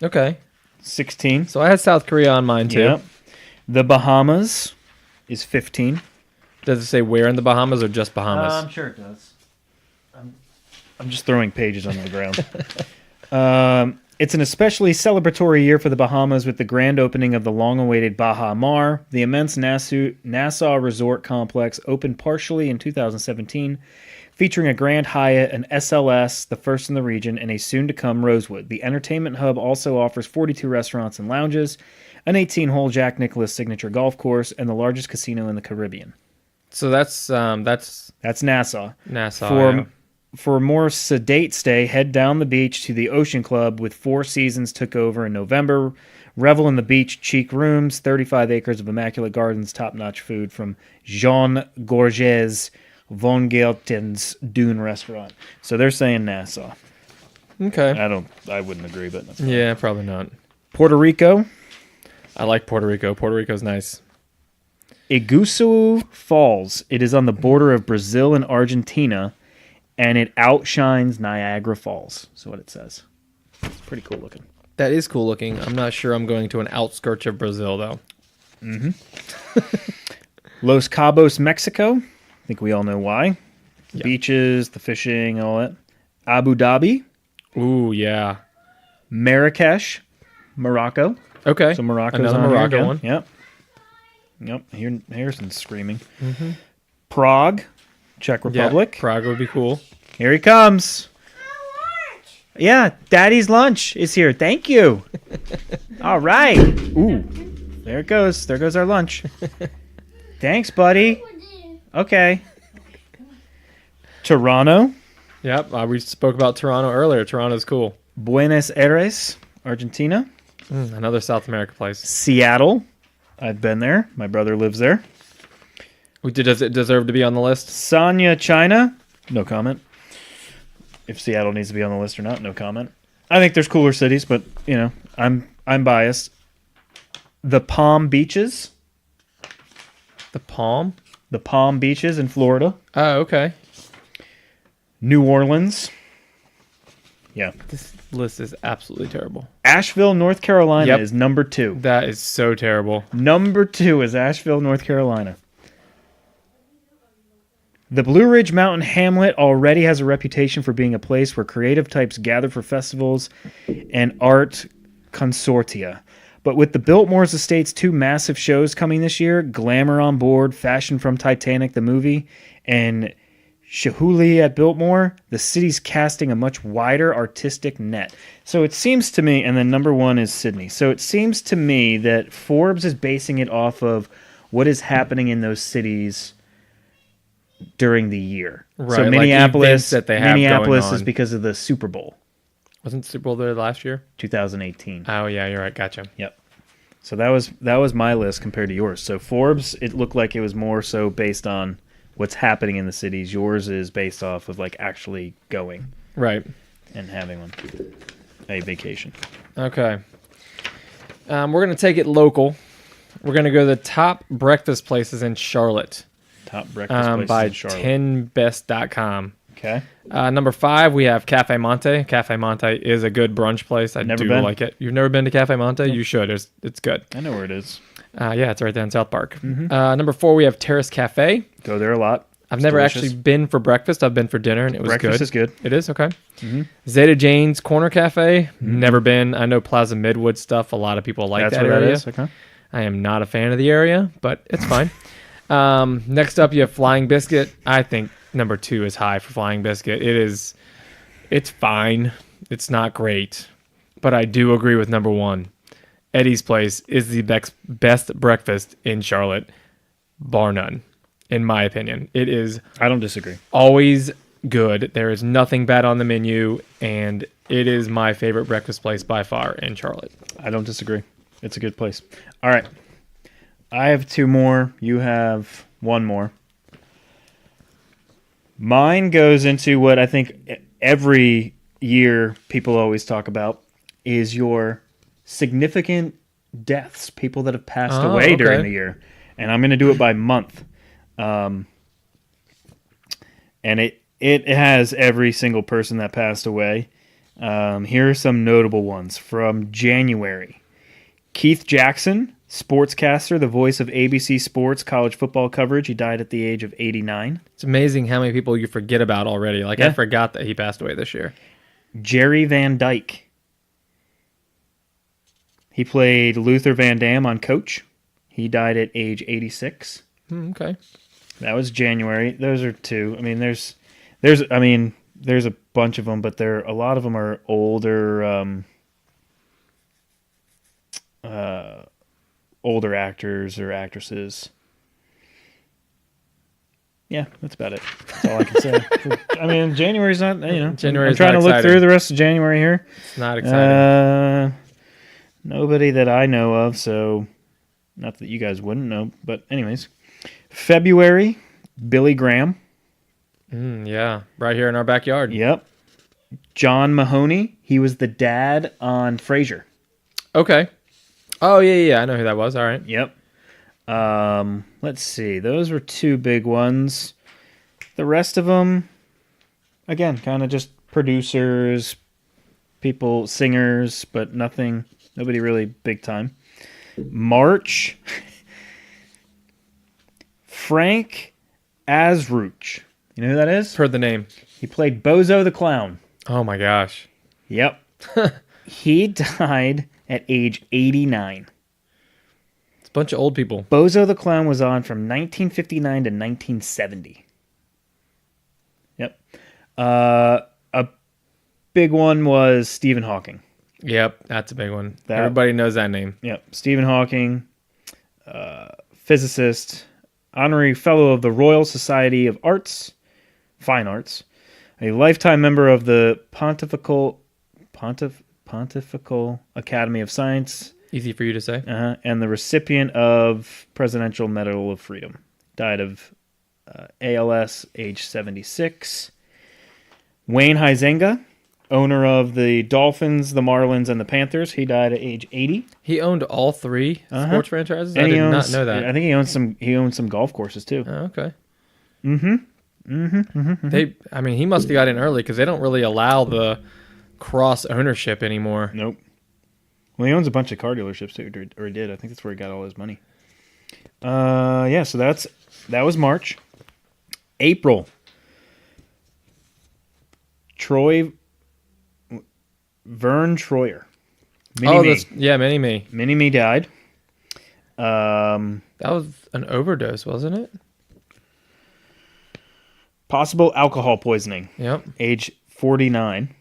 Okay. 16. So I had South Korea on mine, too. Yep. The Bahamas is 15. Does it say where in the Bahamas or just Bahamas? I'm sure it does. I'm just throwing pages on the ground. It's an especially celebratory year for the Bahamas with the grand opening of the long-awaited Baha Mar. The immense Nassau Resort Complex opened partially in 2017, featuring a Grand Hyatt, an SLS, the first in the region, and a soon-to-come Rosewood. The entertainment hub also offers 42 restaurants and lounges, an 18-hole Jack Nicklaus signature golf course, and the largest casino in the Caribbean. So that's Nassau. Nassau. For a more sedate stay, head down the beach to the Ocean Club with Four Seasons took over in November. Revel in the beach chic rooms, 35 acres of immaculate gardens, top-notch food from Jean Gorges von Gelten's Dune restaurant. So they're saying Nassau. Okay. I wouldn't agree, but that's fine. Yeah, probably not. Puerto Rico. I like Puerto Rico. Puerto Rico's nice. Iguazu Falls. It is on the border of Brazil and Argentina, and it outshines Niagara Falls. That's what it says. It's pretty cool looking. That is cool looking. I'm not sure I'm going to an outskirts of Brazil, though. Mm-hmm. Los Cabos, Mexico. I think we all know why. The beaches, the fishing, all that. Abu Dhabi. Ooh, yeah. Marrakesh, Morocco. Okay. So Morocco's another on Morocco here again. one. Yep. Here, Harrison's screaming. Mm-hmm. Prague, Czech Republic. Yeah, Prague would be cool. Here he comes. Yeah, Daddy's lunch is here. Thank you. All right. Ooh, there it goes. There goes our lunch. Thanks, buddy. Okay. Toronto. Yep, we spoke about Toronto earlier. Toronto's cool. Buenos Aires, Argentina. Another South America place. Seattle. I've been there. My brother lives there. Does it deserve to be on the list? Sanya, China. No comment. If Seattle needs to be on the list or not, no comment. I think there's cooler cities, but you know, I'm biased. The Palm Beaches. The Palm? The Palm Beaches in Florida. Oh, okay. New Orleans. Yeah. This list is absolutely terrible. Asheville, North Carolina is number 2. That is so terrible. Number 2 is Asheville, North Carolina. The Blue Ridge Mountain Hamlet already has a reputation for being a place where creative types gather for festivals and art consortia. But with the Biltmore's Estate's 2 massive shows coming this year, Glamour on Board, Fashion from Titanic the movie, and Shahuli at Biltmore, the city's casting a much wider artistic net. So it seems to me, and then number 1 is Sydney. So it seems to me that Forbes is basing it off of what is happening in those cities during the year. Right, So like Minneapolis, events that they have Minneapolis going is on. because of the Super Bowl Wasn't Super Bowl there last year? 2018. Oh yeah, you're right. Gotcha. Yep. So that was my list compared to yours. So Forbes, it looked like it was more so based on what's happening in the cities. Yours is based off of like actually going Right. and having a vacation. Okay. We're gonna take it local. We're gonna go to the top breakfast places in Charlotte. Top breakfast places By in Charlotte. 10best.com. Okay. Number 5, we have Cafe Monte. Cafe Monte is a good brunch place. I Never do been. like it. You've never been to Cafe Monte? You should. It's good. I know where it is. Yeah, it's right there in South Park. Mm-hmm. Number 4, we have Terrace Cafe. Go there a lot. I've It's never delicious. actually been for breakfast. I've been for dinner, and it was Breakfast good. is good. It is? Okay. Mhm. Zeta Jane's Corner Cafe. Never been. I know Plaza Midwood stuff. A lot of people like That's that where area. that is. Okay. I am not a fan of the area, but it's fine. Next up, you have Flying Biscuit. I think number 2 is high for Flying Biscuit. It's fine. It's not great, but I do agree with number 1. Eddie's Place is the best breakfast in Charlotte, bar none, in my opinion. It is I don't disagree. always good. There is nothing bad on the menu, and it is my favorite breakfast place by far in Charlotte. I don't disagree. It's a good place. All right. I have 2 more. You have 1 more. Mine goes into what I think every year people always talk about is your significant deaths, people that have passed Oh, away okay. during the year. And I'm going to do it by month. And it has every single person that passed away. Here are some notable ones from January. Keith Jackson, sportscaster, the voice of ABC Sports college football coverage. He died at the age of 89. It's amazing how many people you forget about already. Like, I Yeah. forgot that he passed away this year. Jerry Van Dyke. He played Luther Van Dam on Coach. He died at age 86. Okay. That was January. Those are 2. I mean, there's a bunch of them, but a lot of them are older older actors or actresses. Yeah, that's about it. That's all I can say. I mean, January's not, January's I'm trying not to look exciting. through the rest of January here. It's not exciting. Nobody that I know of, so not that you guys wouldn't know, but anyways. February, Billy Graham. Yeah, right here in our backyard. Yep. John Mahoney. He was the dad on Frasier. Okay. Oh, yeah. I know who that was. All right. Yep. Let's see. Those were 2 big ones. The rest of them, again, kind of just producers, people, singers, but nobody really big time. March, Frank Azruch. You know who that is? Heard the name. He played Bozo the Clown. Oh, my gosh. Yep. He died at age 89. It's a bunch of old people. Bozo the Clown was on from 1959 to 1970. Yep. A big one was Stephen Hawking. Yep, that's a big one. That- Everybody knows that name. Yep. Stephen Hawking, physicist, honorary fellow of the Royal Society of Fine Arts, a lifetime member of the Pontifical Academy of Science, Easy for you to say. and the recipient of Presidential Medal of Freedom. Died of ALS, age 76. Wayne Huizenga, owner of the Dolphins, the Marlins, and the Panthers. He died at age 80. He owned all 3 sports franchises? And I he did owns, not know that. I think he owns some golf courses too. Oh, okay. He must have got in early because they don't really allow the cross ownership anymore. Nope. Well, he owns a bunch of car dealerships too, or he did. I think that's where he got all his money. Yeah. So that was March. April. Vern Troyer. Mini-Me. Mini-Me died. That was an overdose, wasn't it? Possible alcohol poisoning. Yep. Age 49.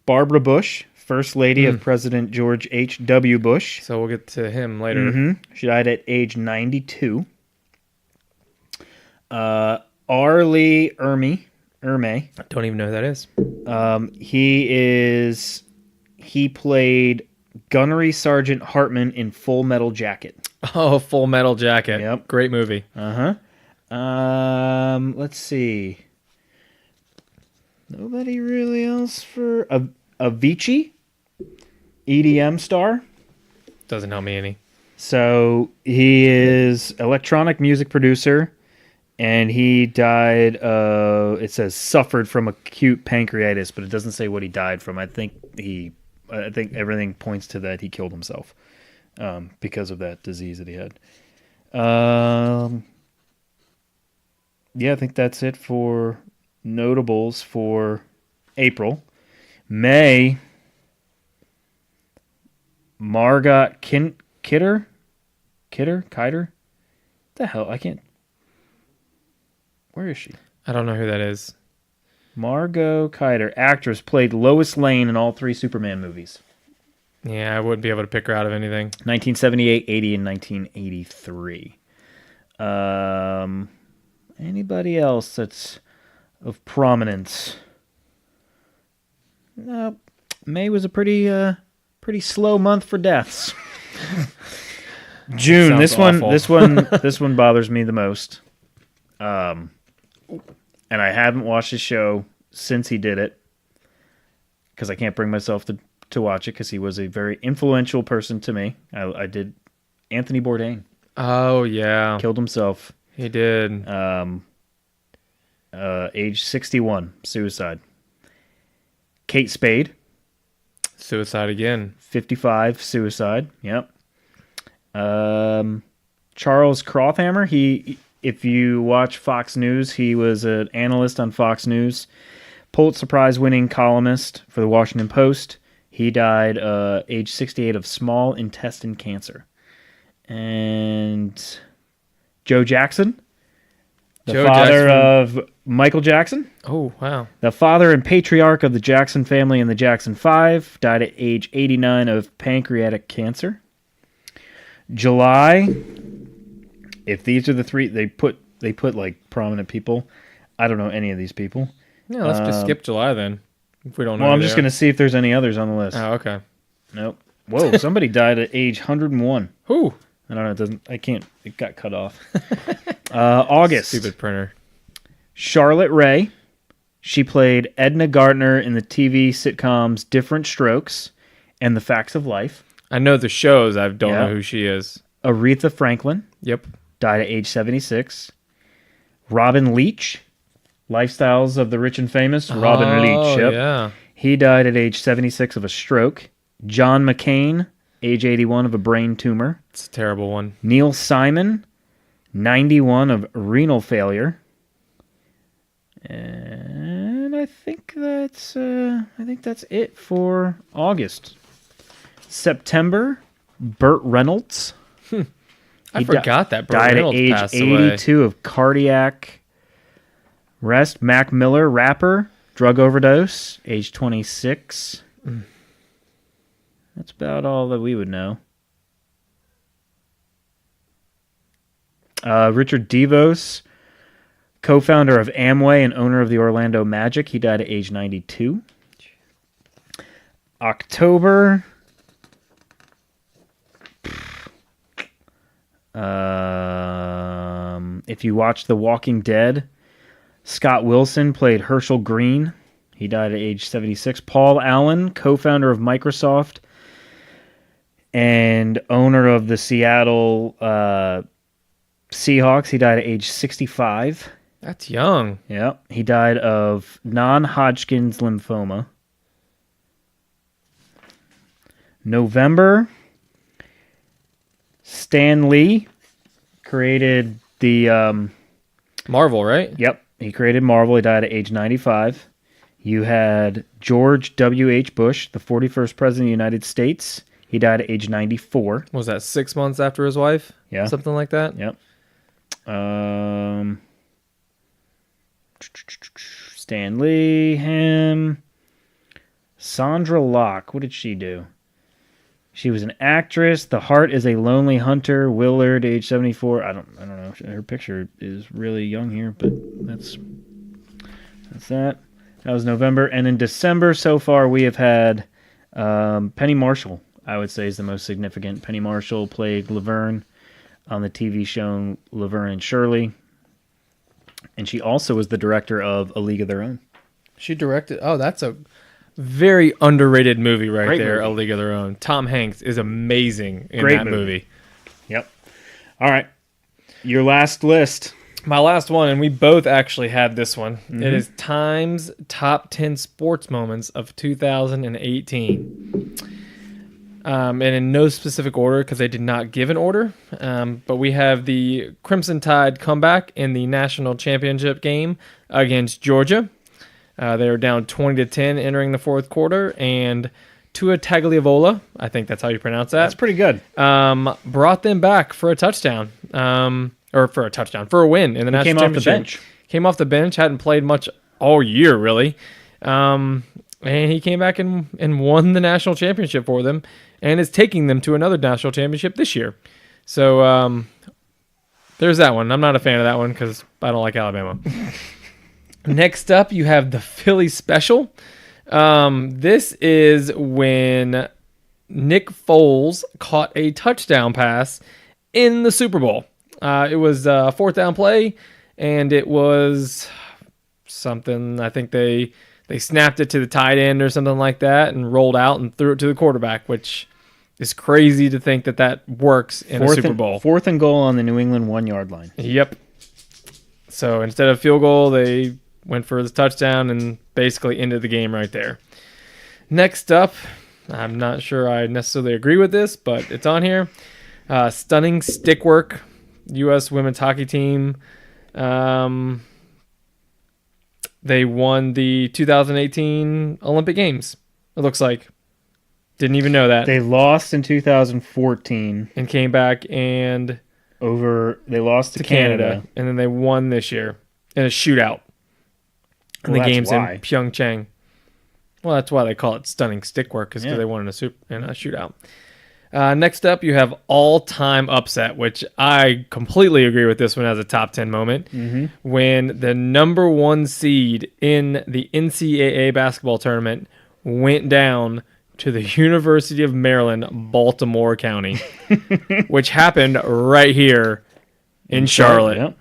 Barbara Bush, First Lady of President George H.W. Bush. So we'll get to him later. She died at age 92. R. Lee Ermey. I don't even know who that is. He played Gunnery Sergeant Hartman in Full Metal Jacket. Oh, Full Metal Jacket. Yep. Great movie. Let's see. Nobody really else for Avicii, EDM star. Doesn't help me any. So he is electronic music producer, and he died. It says suffered from acute pancreatitis, but it doesn't say what he died from. I think everything points to that he killed himself because of that disease that he had. Yeah, I think that's it for notables for April. May, Margot Kidder? The hell? I can't. Where is she? I don't know who that is. Margot Kidder, actress, played Lois Lane in all 3 Superman movies. Yeah, I wouldn't be able to pick her out of anything. 1978, 80, and 1983. Anybody else that's of prominence? May was a pretty slow month for deaths. June. Sounds awful. This one bothers me the most. And I haven't watched his show since he did it because I can't bring myself to watch it because he was a very influential person to me. I did. Anthony Bourdain. Oh yeah, Killed himself. he did. Age 61, suicide. Kate Spade, Suicide again. 55, suicide. Yep. Charles Krauthammer, if you watch Fox News, he was an analyst on Fox News, Pulitzer Prize-winning columnist for the Washington Post. He died age 68 of small intestine cancer. And Joe Jackson, the father of Michael Jackson. Oh, wow. The father and patriarch of the Jackson family and the Jackson 5 died at age 89 of pancreatic cancer. July, if these are the 3, they put like prominent people. I don't know any of these people. Yeah, let's just skip July then. If we don't know. Well, I'm just going to see if there's any others on the list. Oh, okay. Nope. Whoa, somebody died at age 101. Who? I don't know. It got cut off. August. Stupid printer. Charlotte Rae. She played Edna Gardner in the TV sitcoms Different Strokes and The Facts of Life. I know the shows. I don't know who she is. Aretha Franklin. Yep. Died at age 76. Robin Leach. Lifestyles of the Rich and Famous. Robin Leach. Yep. Yeah. He died at age 76 of a stroke. John McCain, age 81 of a brain tumor. It's a terrible one. Neil Simon, 91 of renal failure. And I think that's it for August. September, Burt Reynolds. I forgot that Burt died Reynolds at age passed 82 away. of cardiac arrest. Mac Miller, rapper, drug overdose, age 26. That's about all that we would know. Richard DeVos, co-founder of Amway and owner of the Orlando Magic. He died at age 92. October. If you watch The Walking Dead, Scott Wilson played Herschel Green. He died at age 76. Paul Allen, co-founder of Microsoft and owner of the Seattle Seahawks. He died at age 65. That's young. Yeah. He died of non-Hodgkin's lymphoma. November, Stan Lee created the... Marvel, right? Yep. He created Marvel. He died at age 95. You had George W.H. Bush, the 41st President of the United States. He died at age 94. Was that 6 months after his wife? Yeah. Something like that? Yep. Stan Lee, him. Sandra Locke. What did she do? She was an actress. The Heart is a Lonely Hunter. Willard, age 74. I don't know. Her picture is really young here, but that's that. That was November. And in December so far, we have had Penny Marshall, I would say, is the most significant. Penny Marshall played Laverne on the TV show Laverne and Shirley. And she also was the director of A League of Their Own. She directed... Oh, that's a very underrated movie right Great there, movie. A League of Their Own. Tom Hanks is amazing in Great that movie. Yep. All right. Your last list. My last one, and we both actually had this one. Mm-hmm. It is Time's Top 10 Sports Moments of 2018. And in no specific order, because they did not give an order. But we have the Crimson Tide comeback in the national championship game against Georgia. They were down 20-10 entering the fourth quarter, and Tua Tagovailoa, I think that's how you pronounce that. That's pretty good. Brought them back for a touchdown, for a win in the national championship. Came off the bench, hadn't played much all year really, and he came back and won the national championship for them, and is taking them to another national championship this year. So there's that one. I'm not a fan of that one because I don't like Alabama. Next up, you have the Philly Special. This is when Nick Foles caught a touchdown pass in the Super Bowl. It was a fourth down play, and it was something, I think they snapped it to the tight end or something like that and rolled out and threw it to the quarterback, which is crazy to think that works in a Super Bowl. Fourth and goal on the New England 1-yard line. Yep. So instead of field goal, they went for the touchdown and basically ended the game right there. Next up, I'm not sure I necessarily agree with this, but it's on here. Stunning stick work. U.S. women's hockey team. They won the 2018 Olympic Games, it looks like. Didn't even know that. They lost in 2014. And came back and... They lost to Canada. And then they won this year in a shootout. And the game's in Pyeongchang. Well, that's why they call it stunning stick work, because they won in a shootout. Next up, you have all-time upset, which I completely agree with this one as a top 10 moment. Mm-hmm. When the number one seed in the NCAA basketball tournament went down to the University of Maryland, Baltimore County, which happened right here in Charlotte. Yep.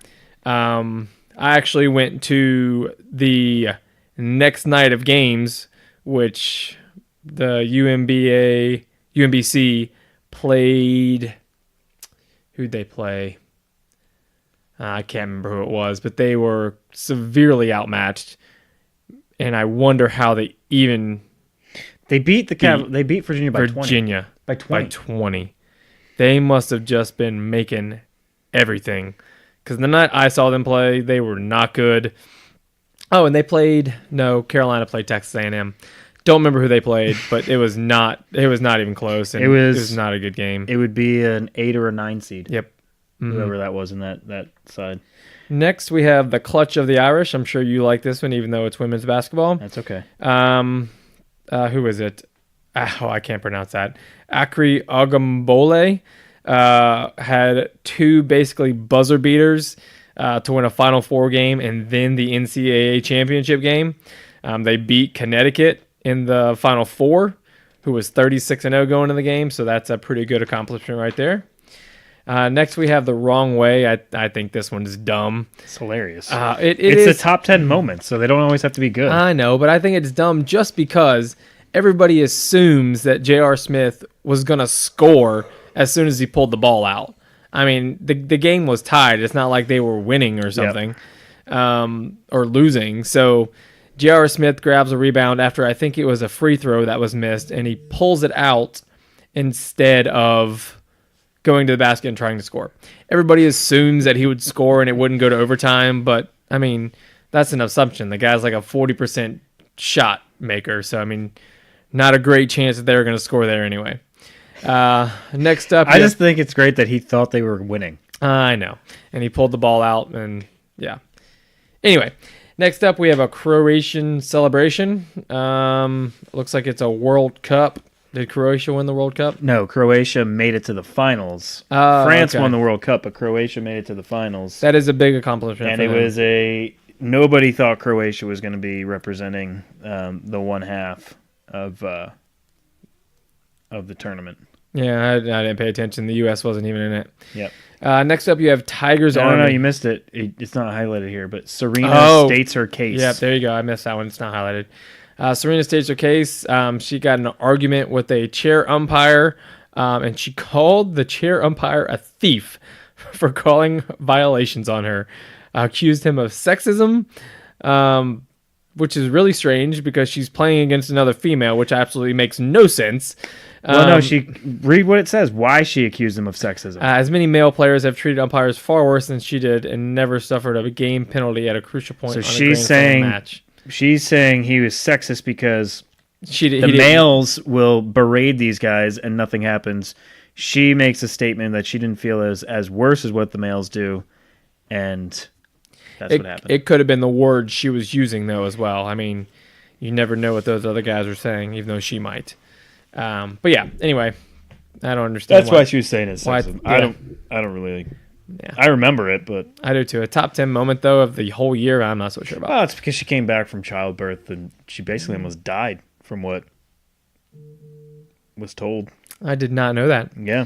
I actually went to the next night of games, which the UMBC played. Who'd they play? I can't remember who it was, but they were severely outmatched, and I wonder how they even. They beat they beat Virginia by 20. By 20. They must have just been making everything. Because the night I saw them play, they were not good. Oh, and Carolina played Texas A&M. Don't remember who they played, but it was not even close, and it was not a good game. It would be an 8 or a 9 seed. Yep. Mm-hmm. Whoever that was in that side. Next, we have the Clutch of the Irish. I'm sure you like this one, even though it's women's basketball. That's okay. Who is it? I can't pronounce that. Akri Ogambole had two basically buzzer beaters to win a Final Four game and then the NCAA championship game. They beat Connecticut in the Final Four, who was 36-0 going in the game, so that's a pretty good accomplishment right there. Next, we have the Wrong Way. I think this one is dumb. It's hilarious. It's a top 10 moment, so they don't always have to be good. I know, but I think it's dumb just because everybody assumes that J.R. Smith was going to score as soon as he pulled the ball out. I mean, the game was tied. It's not like they were winning or something, or losing. So J.R. Smith grabs a rebound after I think it was a free throw that was missed, and he pulls it out instead of going to the basket and trying to score. Everybody assumes that he would score and it wouldn't go to overtime, but, I mean, that's an assumption. The guy's like a 40% shot maker, so, I mean, not a great chance that they were going to score there anyway. Next up... I just think it's great that he thought they were winning. I know. And he pulled the ball out, and, yeah. Anyway, Next up, we have a Croatian celebration. Looks like it's a World Cup. Did Croatia win the World Cup? No, Croatia made it to the finals. France won the World Cup, but Croatia made it to the finals. That is a big accomplishment. And it was nobody thought Croatia was going to be representing the one half of the tournament. Yeah, I didn't pay attention. The U.S. wasn't even in it. Yep. Next up, you have Tigers Army. No, you missed it. It's not highlighted here, but Serena states her case. Yep, there you go. I missed that one. It's not highlighted. Serena states her case. She got in an argument with a chair umpire, and she called the chair umpire a thief for calling violations on her. Accused him of sexism, which is really strange because she's playing against another female, which absolutely makes no sense. Well, no, read what it says. Why she accused him of sexism. As many male players have treated umpires far worse than she did and never suffered a game penalty at a crucial point on a Grand Slam match. She's saying he was sexist because the males will berate these guys and nothing happens. She makes a statement that she didn't feel as worse as what the males do, and that's what happened. It could have been the words she was using, though, as well. I mean, you never know what those other guys are saying, even though she might. But yeah, anyway, I don't understand. That's why she was saying it's sexism. Yeah. I don't really. Yeah. I remember it, but I do too. A top 10 moment though of the whole year, I'm not so sure about. Well, it's because she came back from childbirth and she basically almost died from what was told. I did not know that. Yeah.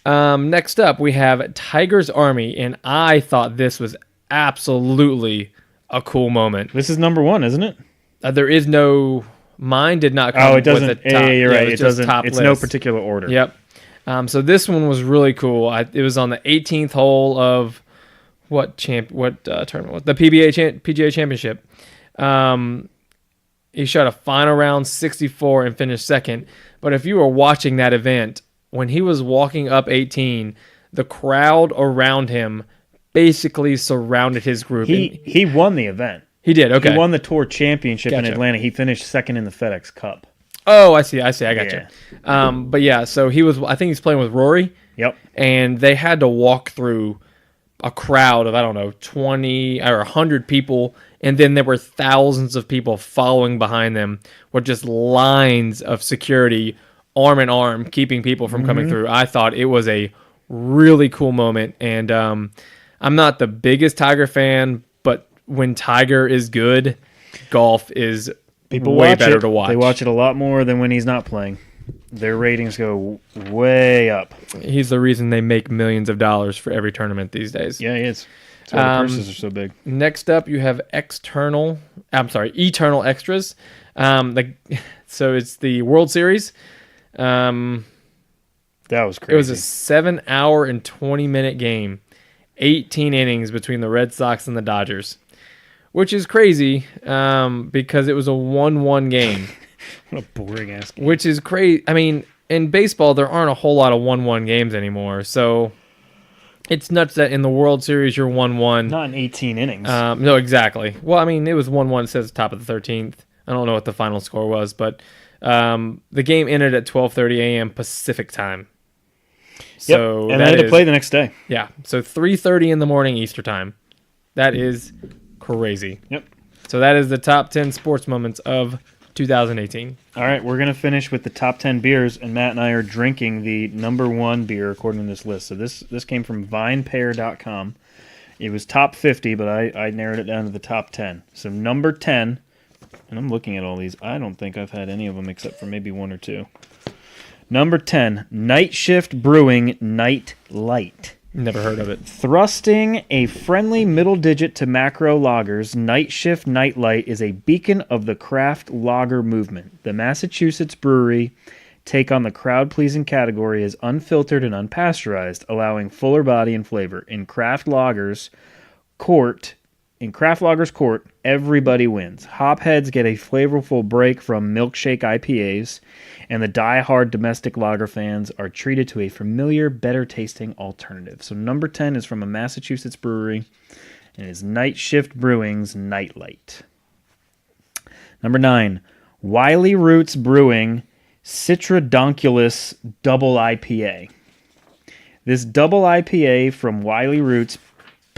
Next up, we have Tigers Army, and I thought this was absolutely a cool moment. This is number one, isn't it? There is no. Mine did not come. Oh, it doesn't. With the top, you're right. It doesn't. It's list. No particular order. Yep. So this one was really cool. It was on the 18th hole of what tournament was the PGA Championship. He shot a final round 64 and finished second. But if you were watching that event, when he was walking up 18, the crowd around him basically surrounded his group. He won the event. He did. Okay. He won the Tour Championship in Atlanta. He finished second in the FedEx Cup. Oh, I see. I got you. But yeah, so I think he's playing with Rory. Yep. And they had to walk through a crowd of, I don't know, 20 or 100 people. And then there were thousands of people following behind them with just lines of security, arm in arm, keeping people from coming through. I thought it was a really cool moment. And I'm not the biggest Tiger fan, but when Tiger is good, golf is way better to watch. They watch it a lot more than when he's not playing. Their ratings go way up. He's the reason they make millions of dollars for every tournament these days. Yeah, he is. That's why the purses are so big. Next up, you have Eternal Extras. So it's the World Series. That was crazy. It was a 7-hour and 20-minute game. 18 innings between the Red Sox and the Dodgers. Which is crazy because it was a 1-1 game. What a boring ass game. Which is crazy. I mean, in baseball, there aren't a whole lot of 1-1 games anymore. So it's nuts that in the World Series, you're 1-1. Not in 18 innings. No, exactly. Well, I mean, it was 1-1. It says top of the 13th. I don't know what the final score was, but the game ended at 12:30 a.m. Pacific time. So yep. And they had to play the next day. Yeah. So 3:30 in the morning Easter time. That is crazy. Yep. So that is the top 10 sports moments of 2018. All right, we're going to finish with the top 10 beers, and Matt and I are drinking the number one beer according to this list. So this came from vinepair.com. It was top 50, but I narrowed it down to the top 10. So number 10, and I'm looking at all these. I don't think I've had any of them except for maybe one or two. Number 10, Night Shift Brewing Night Light. Never heard of it. Thrusting a friendly middle digit to macro lagers, Night Shift Night Light is a beacon of the craft lager movement. The Massachusetts brewery take on the crowd-pleasing category as unfiltered and unpasteurized, allowing fuller body and flavor. In Craft Lagers Court, everybody wins. Hopheads get a flavorful break from milkshake IPAs, and the die-hard domestic lager fans are treated to a familiar, better-tasting alternative. So number 10 is from a Massachusetts brewery, and it is Night Shift Brewing's Night Light. Number 9, Wiley Roots Brewing Citrodonculus Double IPA. This double IPA from Wiley Roots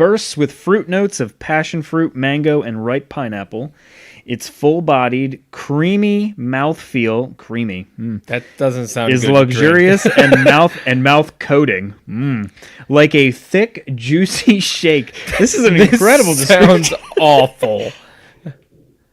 bursts with fruit notes of passion fruit, mango, and ripe pineapple. It's full-bodied, creamy mouthfeel. Creamy. That doesn't sound Is good luxurious and mouth coating. Like a thick, juicy shake. This is an incredible description. Sounds awful.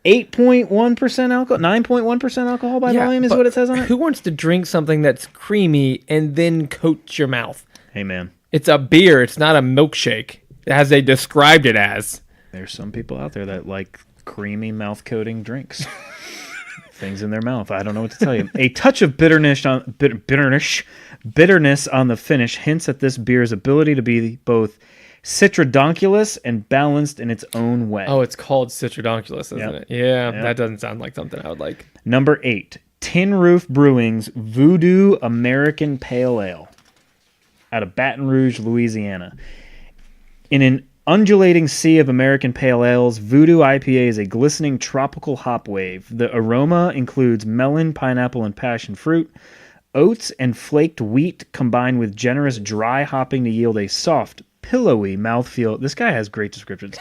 8.1% alcohol, 9.1% alcohol by volume is what it says on it. Who wants to drink something that's creamy and then coats your mouth? Hey, man. It's a beer. It's not a milkshake, as they described it as. There's some people out there that like creamy mouth coating drinks. Things in their mouth. I don't know what to tell you. A touch of bitterness on the finish hints at this beer's ability to be both citrodonculous and balanced in its own way. Oh, it's called citrodonculous, isn't it? Yeah, that doesn't sound like something I would like. Number 8, Tin Roof Brewing's Voodoo American Pale Ale out of Baton Rouge, Louisiana. In an undulating sea of American Pale Ales, Voodoo IPA is a glistening tropical hop wave. The aroma includes melon, pineapple, and passion fruit, oats, and flaked wheat combined with generous dry hopping to yield a soft, pillowy mouthfeel. This guy has great descriptions.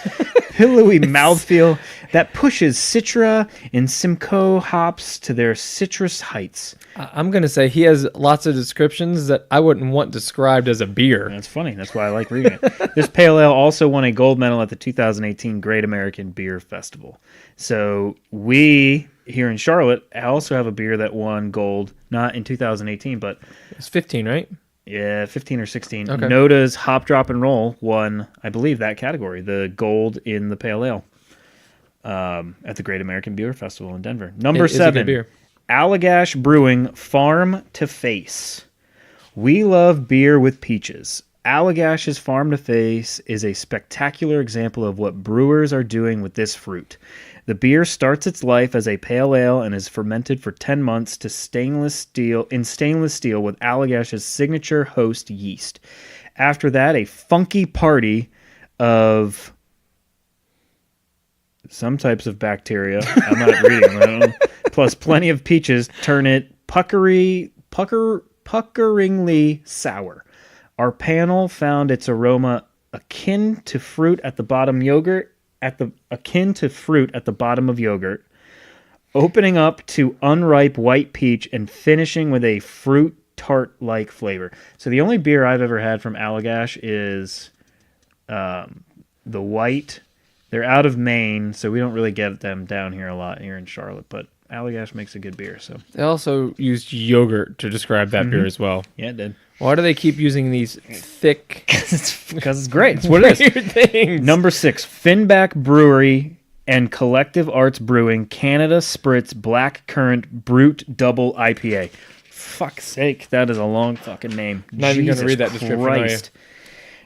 Pillowy mouthfeel that pushes Citra and Simcoe hops to their citrus heights. I'm going to say he has lots of descriptions that I wouldn't want described as a beer. That's funny. That's why I like reading it. This pale ale also won a gold medal at the 2018 Great American Beer Festival. So we here in Charlotte also have a beer that won gold, not in 2018, but it's 15, right? Yeah, 15 or 16. Okay. Noda's Hop, Drop, and Roll won, I believe, that category, the gold in the pale ale at the Great American Beer Festival in Denver. Number 7, Allagash Brewing Farm to Face. We love beer with peaches. Allagash's Farm to Face is a spectacular example of what brewers are doing with this fruit. The beer starts its life as a pale ale and is fermented for 10 months to stainless steel with Allagash's signature host yeast. After that, a funky party of some types of bacteria. I'm not reading them. Plus plenty of peaches turn it puckeringly sour. Our panel found its aroma akin to fruit at the bottom of yogurt, opening up to unripe white peach and finishing with a fruit tart-like flavor. So the only beer I've ever had from Allagash is the white. They're out of Maine, so we don't really get them down here a lot here in Charlotte, but Allagash makes a good beer. So they also used yogurt to describe that beer as well. Yeah, it did. Why do they keep using these thick? Because it's great. It's what it is. Things. Number 6, Finback Brewery and Collective Arts Brewing Canada Spritz Black Currant Brute Double IPA. Fuck's sake, that is a long fucking name. Not even going to read that description, are you?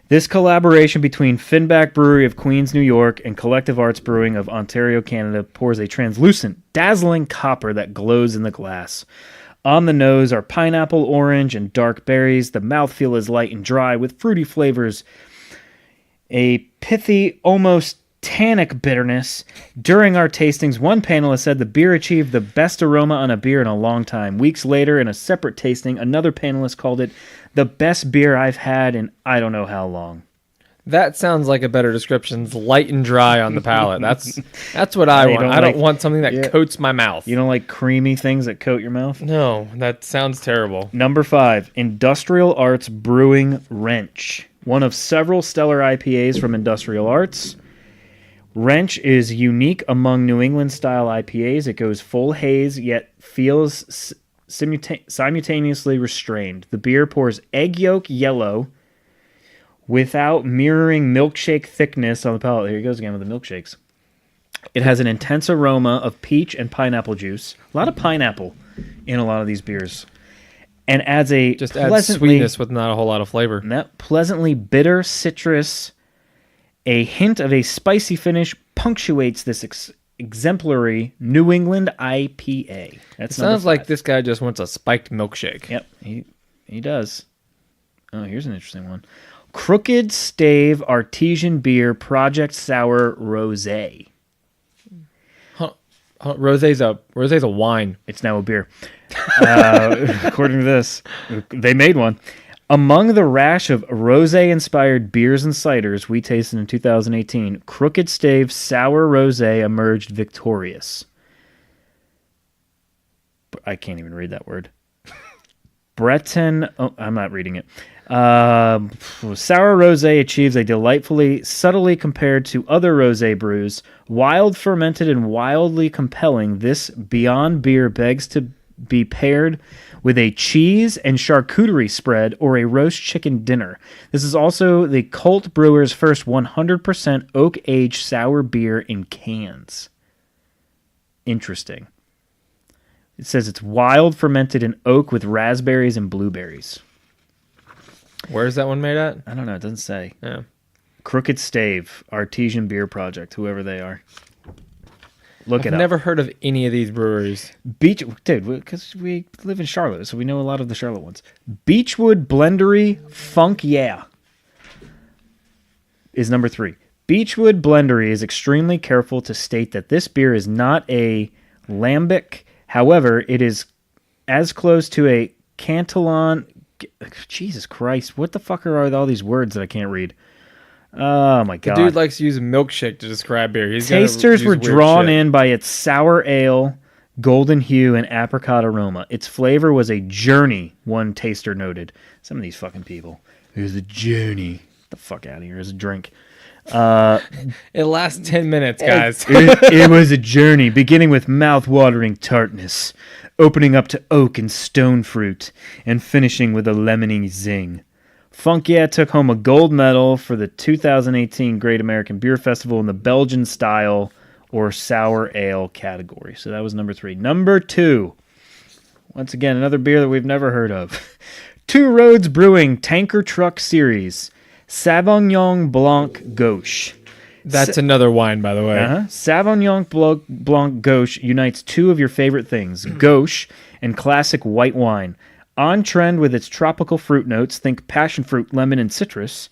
This collaboration between Finback Brewery of Queens, New York, and Collective Arts Brewing of Ontario, Canada, pours a translucent, dazzling copper that glows in the glass. On the nose are pineapple, orange, and dark berries. The mouthfeel is light and dry with fruity flavors. A pithy, almost tannic bitterness. During our tastings, one panelist said the beer achieved the best aroma on a beer in a long time. Weeks later, in a separate tasting, another panelist called it the best beer I've had in I don't know how long. That sounds like a better description. It's light and dry on the palate. That's what I want. I don't want something that coats my mouth. You don't like creamy things that coat your mouth? No, that sounds terrible. Number 5, Industrial Arts Brewing Wrench. One of several stellar IPAs from Industrial Arts. Wrench is unique among New England-style IPAs. It goes full haze, yet feels simultaneously restrained. The beer pours egg yolk yellow without mirroring milkshake thickness on the palate. Here he goes again with the milkshakes. It has an intense aroma of peach and pineapple juice. A lot of pineapple in a lot of these beers. And adds sweetness with not a whole lot of flavor. That pleasantly bitter citrus. A hint of a spicy finish punctuates this exemplary New England IPA. It sounds like this guy just wants a spiked milkshake. Yep, he does. Oh, here's an interesting one. Crooked Stave Artesian Beer Project Sour Rosé. Rosé's a wine. It's now a beer. According to this, they made one. Among the rash of rosé-inspired beers and ciders we tasted in 2018, Crooked Stave Sour Rosé emerged victorious. I can't even read that word. Breton... Oh, I'm not reading it. Sour Rosé achieves a delightfully, subtly compared to other rosé brews, wild fermented and wildly compelling. This Beyond Beer begs to be paired with a cheese and charcuterie spread or a roast chicken dinner. This is also the cult brewer's first 100% oak-aged sour beer in cans. Interesting. It says it's wild fermented in oak with raspberries and blueberries. Where is that one made at? I don't know. It doesn't say. Yeah. Crooked Stave, Artesian Beer Project, whoever they are. Look it up. I've never heard of any of these breweries. Dude, because we live in Charlotte, so we know a lot of the Charlotte ones. Beechwood Blendery Funk Yeah is number 3. Beechwood Blendery is extremely careful to state that this beer is not a lambic. However, it is as close to a Cantillon. Jesus Christ, what the fuck are all these words that I can't read? Oh my god. The dude likes to use milkshake to describe beer. Tasters were drawn in by its sour ale, golden hue, and apricot aroma. Its flavor was a journey, one taster noted. Some of these fucking people. It was a journey. Get the fuck out of here. It was a drink. It lasts 10 minutes, guys. It was a journey, beginning with mouth-watering tartness, opening up to oak and stone fruit, and finishing with a lemony zing. Funk Yeah took home a gold medal for the 2018 Great American Beer Festival in the Belgian style or sour ale category. So that was number 3. Number 2. Once again, another beer that we've never heard of. Two Roads Brewing Tanker Truck Series. Sauvignon Blanc Gauche. That's another wine, by the way. Sauvignon Blanc Gauche unites two of your favorite things, gauche and classic white wine. On trend with its tropical fruit notes, think passion fruit, lemon, and citrus,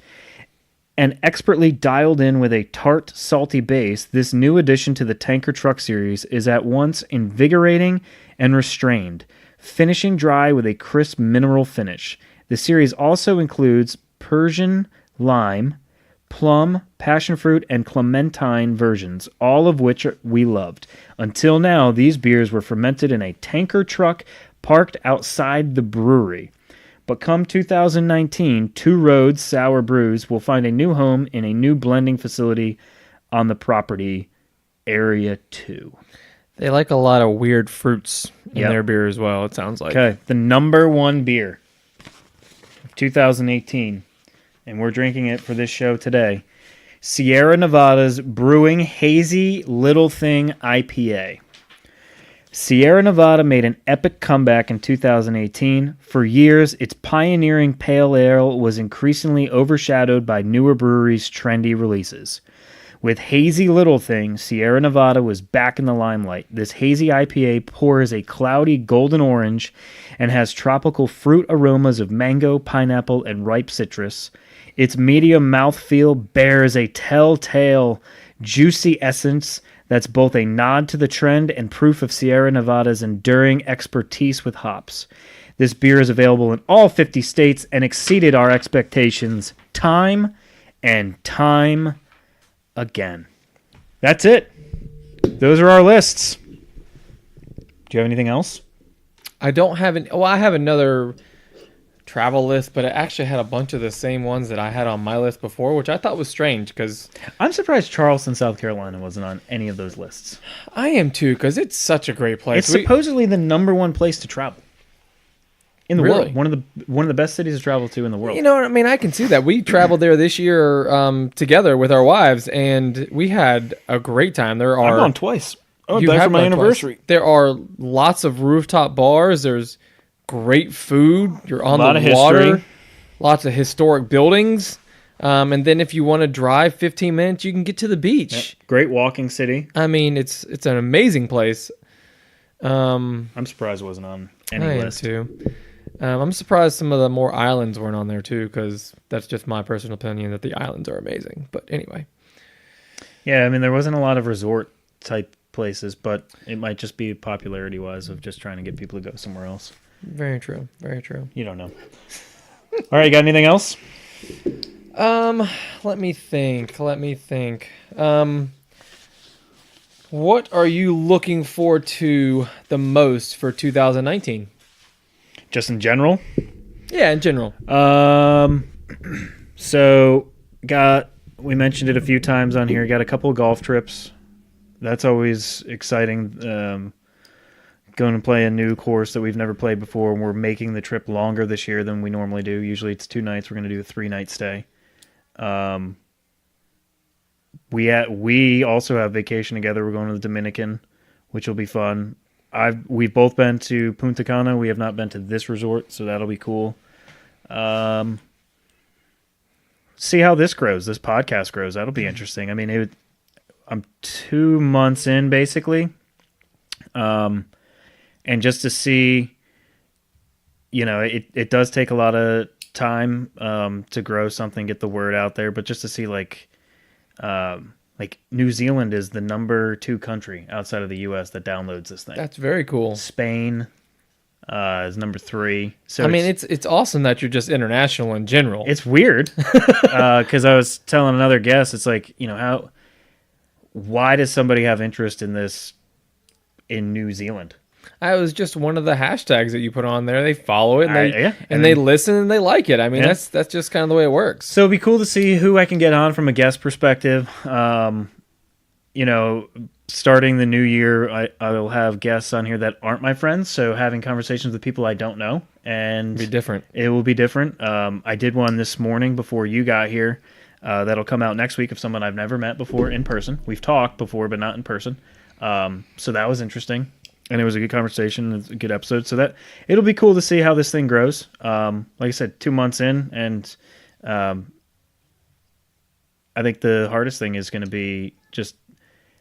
and expertly dialed in with a tart, salty base, this new addition to the Tanker Truck series is at once invigorating and restrained, finishing dry with a crisp mineral finish. The series also includes Persian lime, plum, passion fruit, and clementine versions, all of which we loved. Until now, these beers were fermented in a tanker truck parked outside the brewery. But come 2019, Two Roads Sour Brews will find a new home in a new blending facility on the property, Area 2. They like a lot of weird fruits in their beer as well, it sounds like. Okay, the number 1 beer of 2018, and we're drinking it for this show today, Sierra Nevada's Brewing Hazy Little Thing IPA. Sierra Nevada made an epic comeback in 2018. For years, its pioneering pale ale was increasingly overshadowed by newer breweries' trendy releases. With Hazy Little Thing, Sierra Nevada was back in the limelight. This hazy IPA pours a cloudy golden orange and has tropical fruit aromas of mango, pineapple, and ripe citrus. Its medium mouthfeel bears a telltale, juicy essence that's both a nod to the trend and proof of Sierra Nevada's enduring expertise with hops. This beer is available in all 50 states and exceeded our expectations time and time again. That's it. Those are our lists. Do you have anything else? I don't have any. Well, I have another travel list, but it actually had a bunch of the same ones that I had on my list before, which I thought was strange because I'm surprised Charleston, South Carolina wasn't on any of those lists. I am too, because it's such a great place. It's supposedly the number 1 place to travel in the world. One of the best cities to travel to in the world. You know what I mean? I can see that. We traveled there this year together with our wives, and we had a great time. I've gone twice. I went back for my anniversary. Twice. There are lots of rooftop bars. There's great food. You're on the water. History. Lots of historic buildings. And then if you want to drive 15 minutes, you can get to the beach. Yep. Great walking city. I mean, it's an amazing place. I'm surprised it wasn't on any list. I am too. I'm surprised some of the more islands weren't on there too, because that's just my personal opinion that the islands are amazing. But anyway. Yeah, I mean, there wasn't a lot of resort type places, but it might just be popularity wise of just trying to get people to go somewhere else. Very true. Very true. You don't know. All right, you got anything else? Let me think. What are you looking forward to the most for 2019? Just in general? Yeah, in general. So we mentioned it a few times on here. Got a couple of golf trips. That's always exciting. Going to play a new course that we've never played before. We're making the trip longer this year than we normally do. Usually it's 2 nights. We're going to do a 3-night stay. We also have vacation together. We're going to the Dominican, which will be fun. We've both been to Punta Cana. We have not been to this resort, so that'll be cool. See how this grows. This podcast grows. That'll be interesting. I mean, I'm 2 months in basically. And just to see, it does take a lot of time to grow something, get the word out there. But just to see, like New Zealand is the number 2 country outside of the U.S. that downloads this thing. That's very cool. Spain is number 3. So I mean, it's awesome that you're just international in general. It's weird because I was telling another guest, it's like, why does somebody have interest in this in New Zealand? I was just one of the hashtags that you put on there. They follow it and and they listen and they like it. I mean, that's just kind of the way it works. So it'd be cool to see who I can get on from a guest perspective. Starting the new year, I will have guests on here that aren't my friends. So having conversations with people I don't know, and It'll be different. It will be different. I did one this morning before you got here. That'll come out next week of someone I've never met before in person. We've talked before, but not in person. So that was interesting. And it was a good conversation. It's a good episode. So that it'll be cool to see how this thing grows. Like I said, 2 months in, and I think the hardest thing is going to be just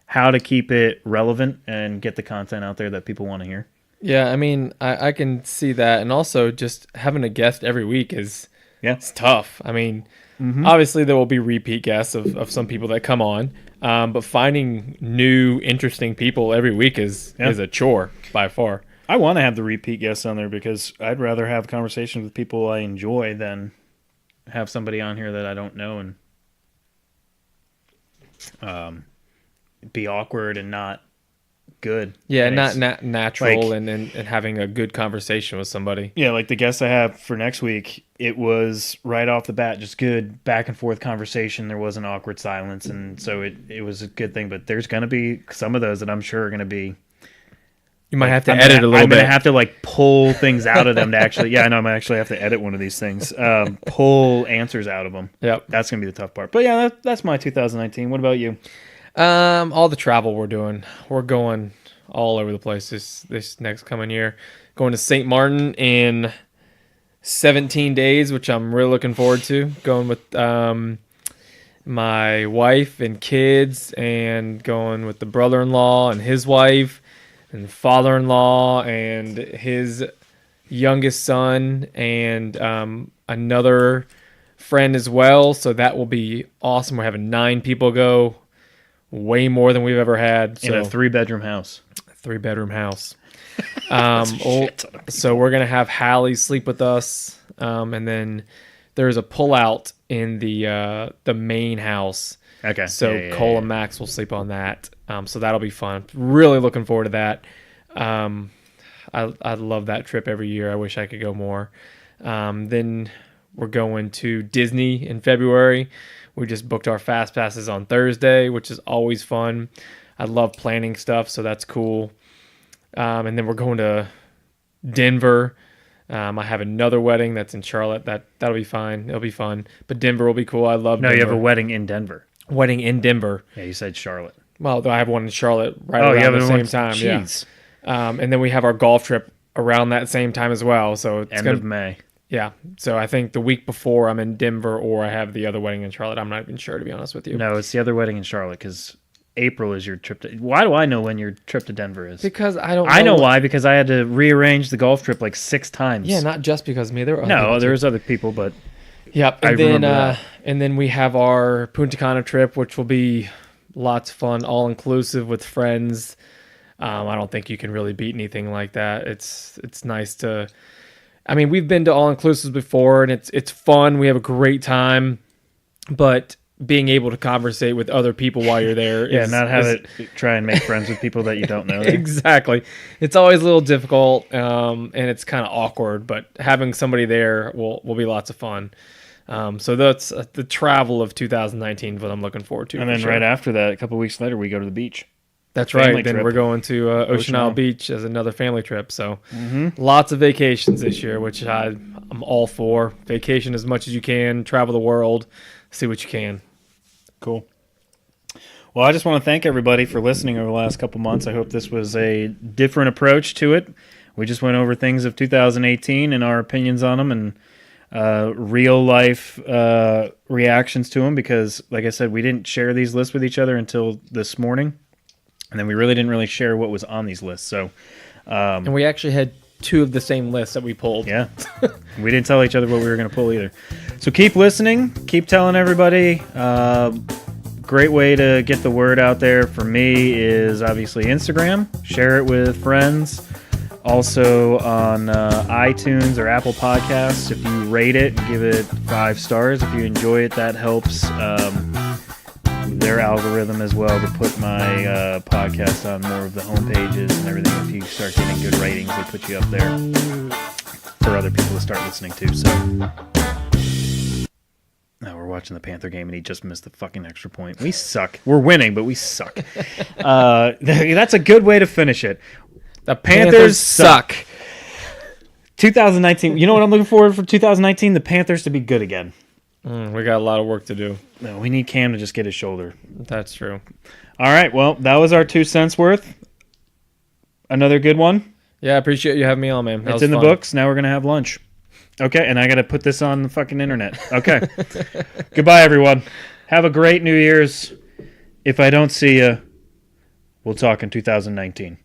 how to keep it relevant and get the content out there that people want to hear. Yeah, I mean, I can see that. And also just having a guest every week it's tough. I mean, obviously there will be repeat guests of some people that come on. But finding new, interesting people every week is a chore by far. I want to have the repeat guests on there because I'd rather have conversations with people I enjoy than have somebody on here that I don't know and be awkward and not good. Yeah, and not natural and having a good conversation with somebody. Yeah, like the guest I have for next week, it was right off the bat just good back and forth conversation. There wasn't awkward silence, and so it was a good thing. But there's going to be some of those that I'm sure are going to be. You might have to edit a little bit. I'm going to have to pull things out of them to actually. Yeah, I know. I'm actually have to edit one of these things. Pull answers out of them. Yep, that's going to be the tough part. But yeah, that's my 2019. What about you? All the travel we're doing. We're going all over the place this next coming year. Going to St. Martin in 17 days, which I'm really looking forward to. Going with my wife and kids, and going with the brother-in-law and his wife and father-in-law and his youngest son and another friend as well. So that will be awesome. We're having 9 people go. Way more than we've ever had. In a 3-bedroom house. 3-bedroom house. So we're going to have Hallie sleep with us. And then there's a pullout in the main house. Okay. So Cole and Max will sleep on that. So that'll be fun. Really looking forward to that. I love that trip every year. I wish I could go more. Then we're going to Disney in February. We just booked our fast passes on Thursday, which is always fun. I love planning stuff, so that's cool. And then we're going to Denver. I have another wedding that's in Charlotte. That'll be fine. It'll be fun. But Denver will be cool. I love Denver. You have a wedding in Denver. Wedding in Denver. Yeah, you said Charlotte. Well, I have one in Charlotte around the same time. Jeez. Yeah. And then we have our golf trip around that same time as well. So it's end of May. Yeah. So I think the week before I'm in Denver, or I have the other wedding in Charlotte. I'm not even sure, to be honest with you. No, it's the other wedding in Charlotte because April is your trip to... Why do I know when your trip to Denver is? Because I don't know. I know why, because I had to rearrange the golf trip 6 times. Yeah, not just because of me. There were other was other people, but... Yep. And then we have our Punta Cana trip, which will be lots of fun, all-inclusive with friends. I don't think you can really beat anything like that. It's nice to I mean, we've been to all inclusives before, and it's fun. We have a great time, but being able to conversate with other people while you're there, try and make friends with people that you don't know. There. Exactly. It's always a little difficult, and it's kind of awkward. But having somebody there will be lots of fun. So that's the travel of 2019 is what I'm looking forward to. And then right after that, a couple of weeks later, we go to the beach. That's right. Then we're going to Ocean Isle Beach as another family trip. So lots of vacations this year, which I'm all for. Vacation as much as you can, travel the world, see what you can. Cool. Well, I just want to thank everybody for listening over the last couple months. I hope this was a different approach to it. We just went over things of 2018 and our opinions on them and real life reactions to them because, like I said, we didn't share these lists with each other until this morning. And then we really didn't share what was on these lists. So, and we actually had two of the same lists that we pulled. Yeah. We didn't tell each other what we were going to pull either. So keep listening. Keep telling everybody. Great way to get the word out there for me is obviously Instagram. Share it with friends. Also on iTunes or Apple Podcasts. If you rate it and give it 5 stars, if you enjoy it, that helps their algorithm as well to put my podcast on more of the home pages and everything. If you start getting good ratings, they put you up there for other people to start listening to. So now we're watching the Panther game and he just missed the fucking extra point. We suck. We're winning, but we suck. That's a good way to finish it. The Panthers suck. 2019. You know what I'm looking forward for 2019? The Panthers to be good again. We got a lot of work to do. No, we need Cam to just get his shoulder. That's true. All right, well, that was our 2 cents worth. Another good one. Yeah, I appreciate you having me on, man. It's in the books. Now we're going to have lunch. Okay, and I got to put this on the fucking internet. Okay. Goodbye, everyone. Have a great New Year's. If I don't see you, we'll talk in 2019.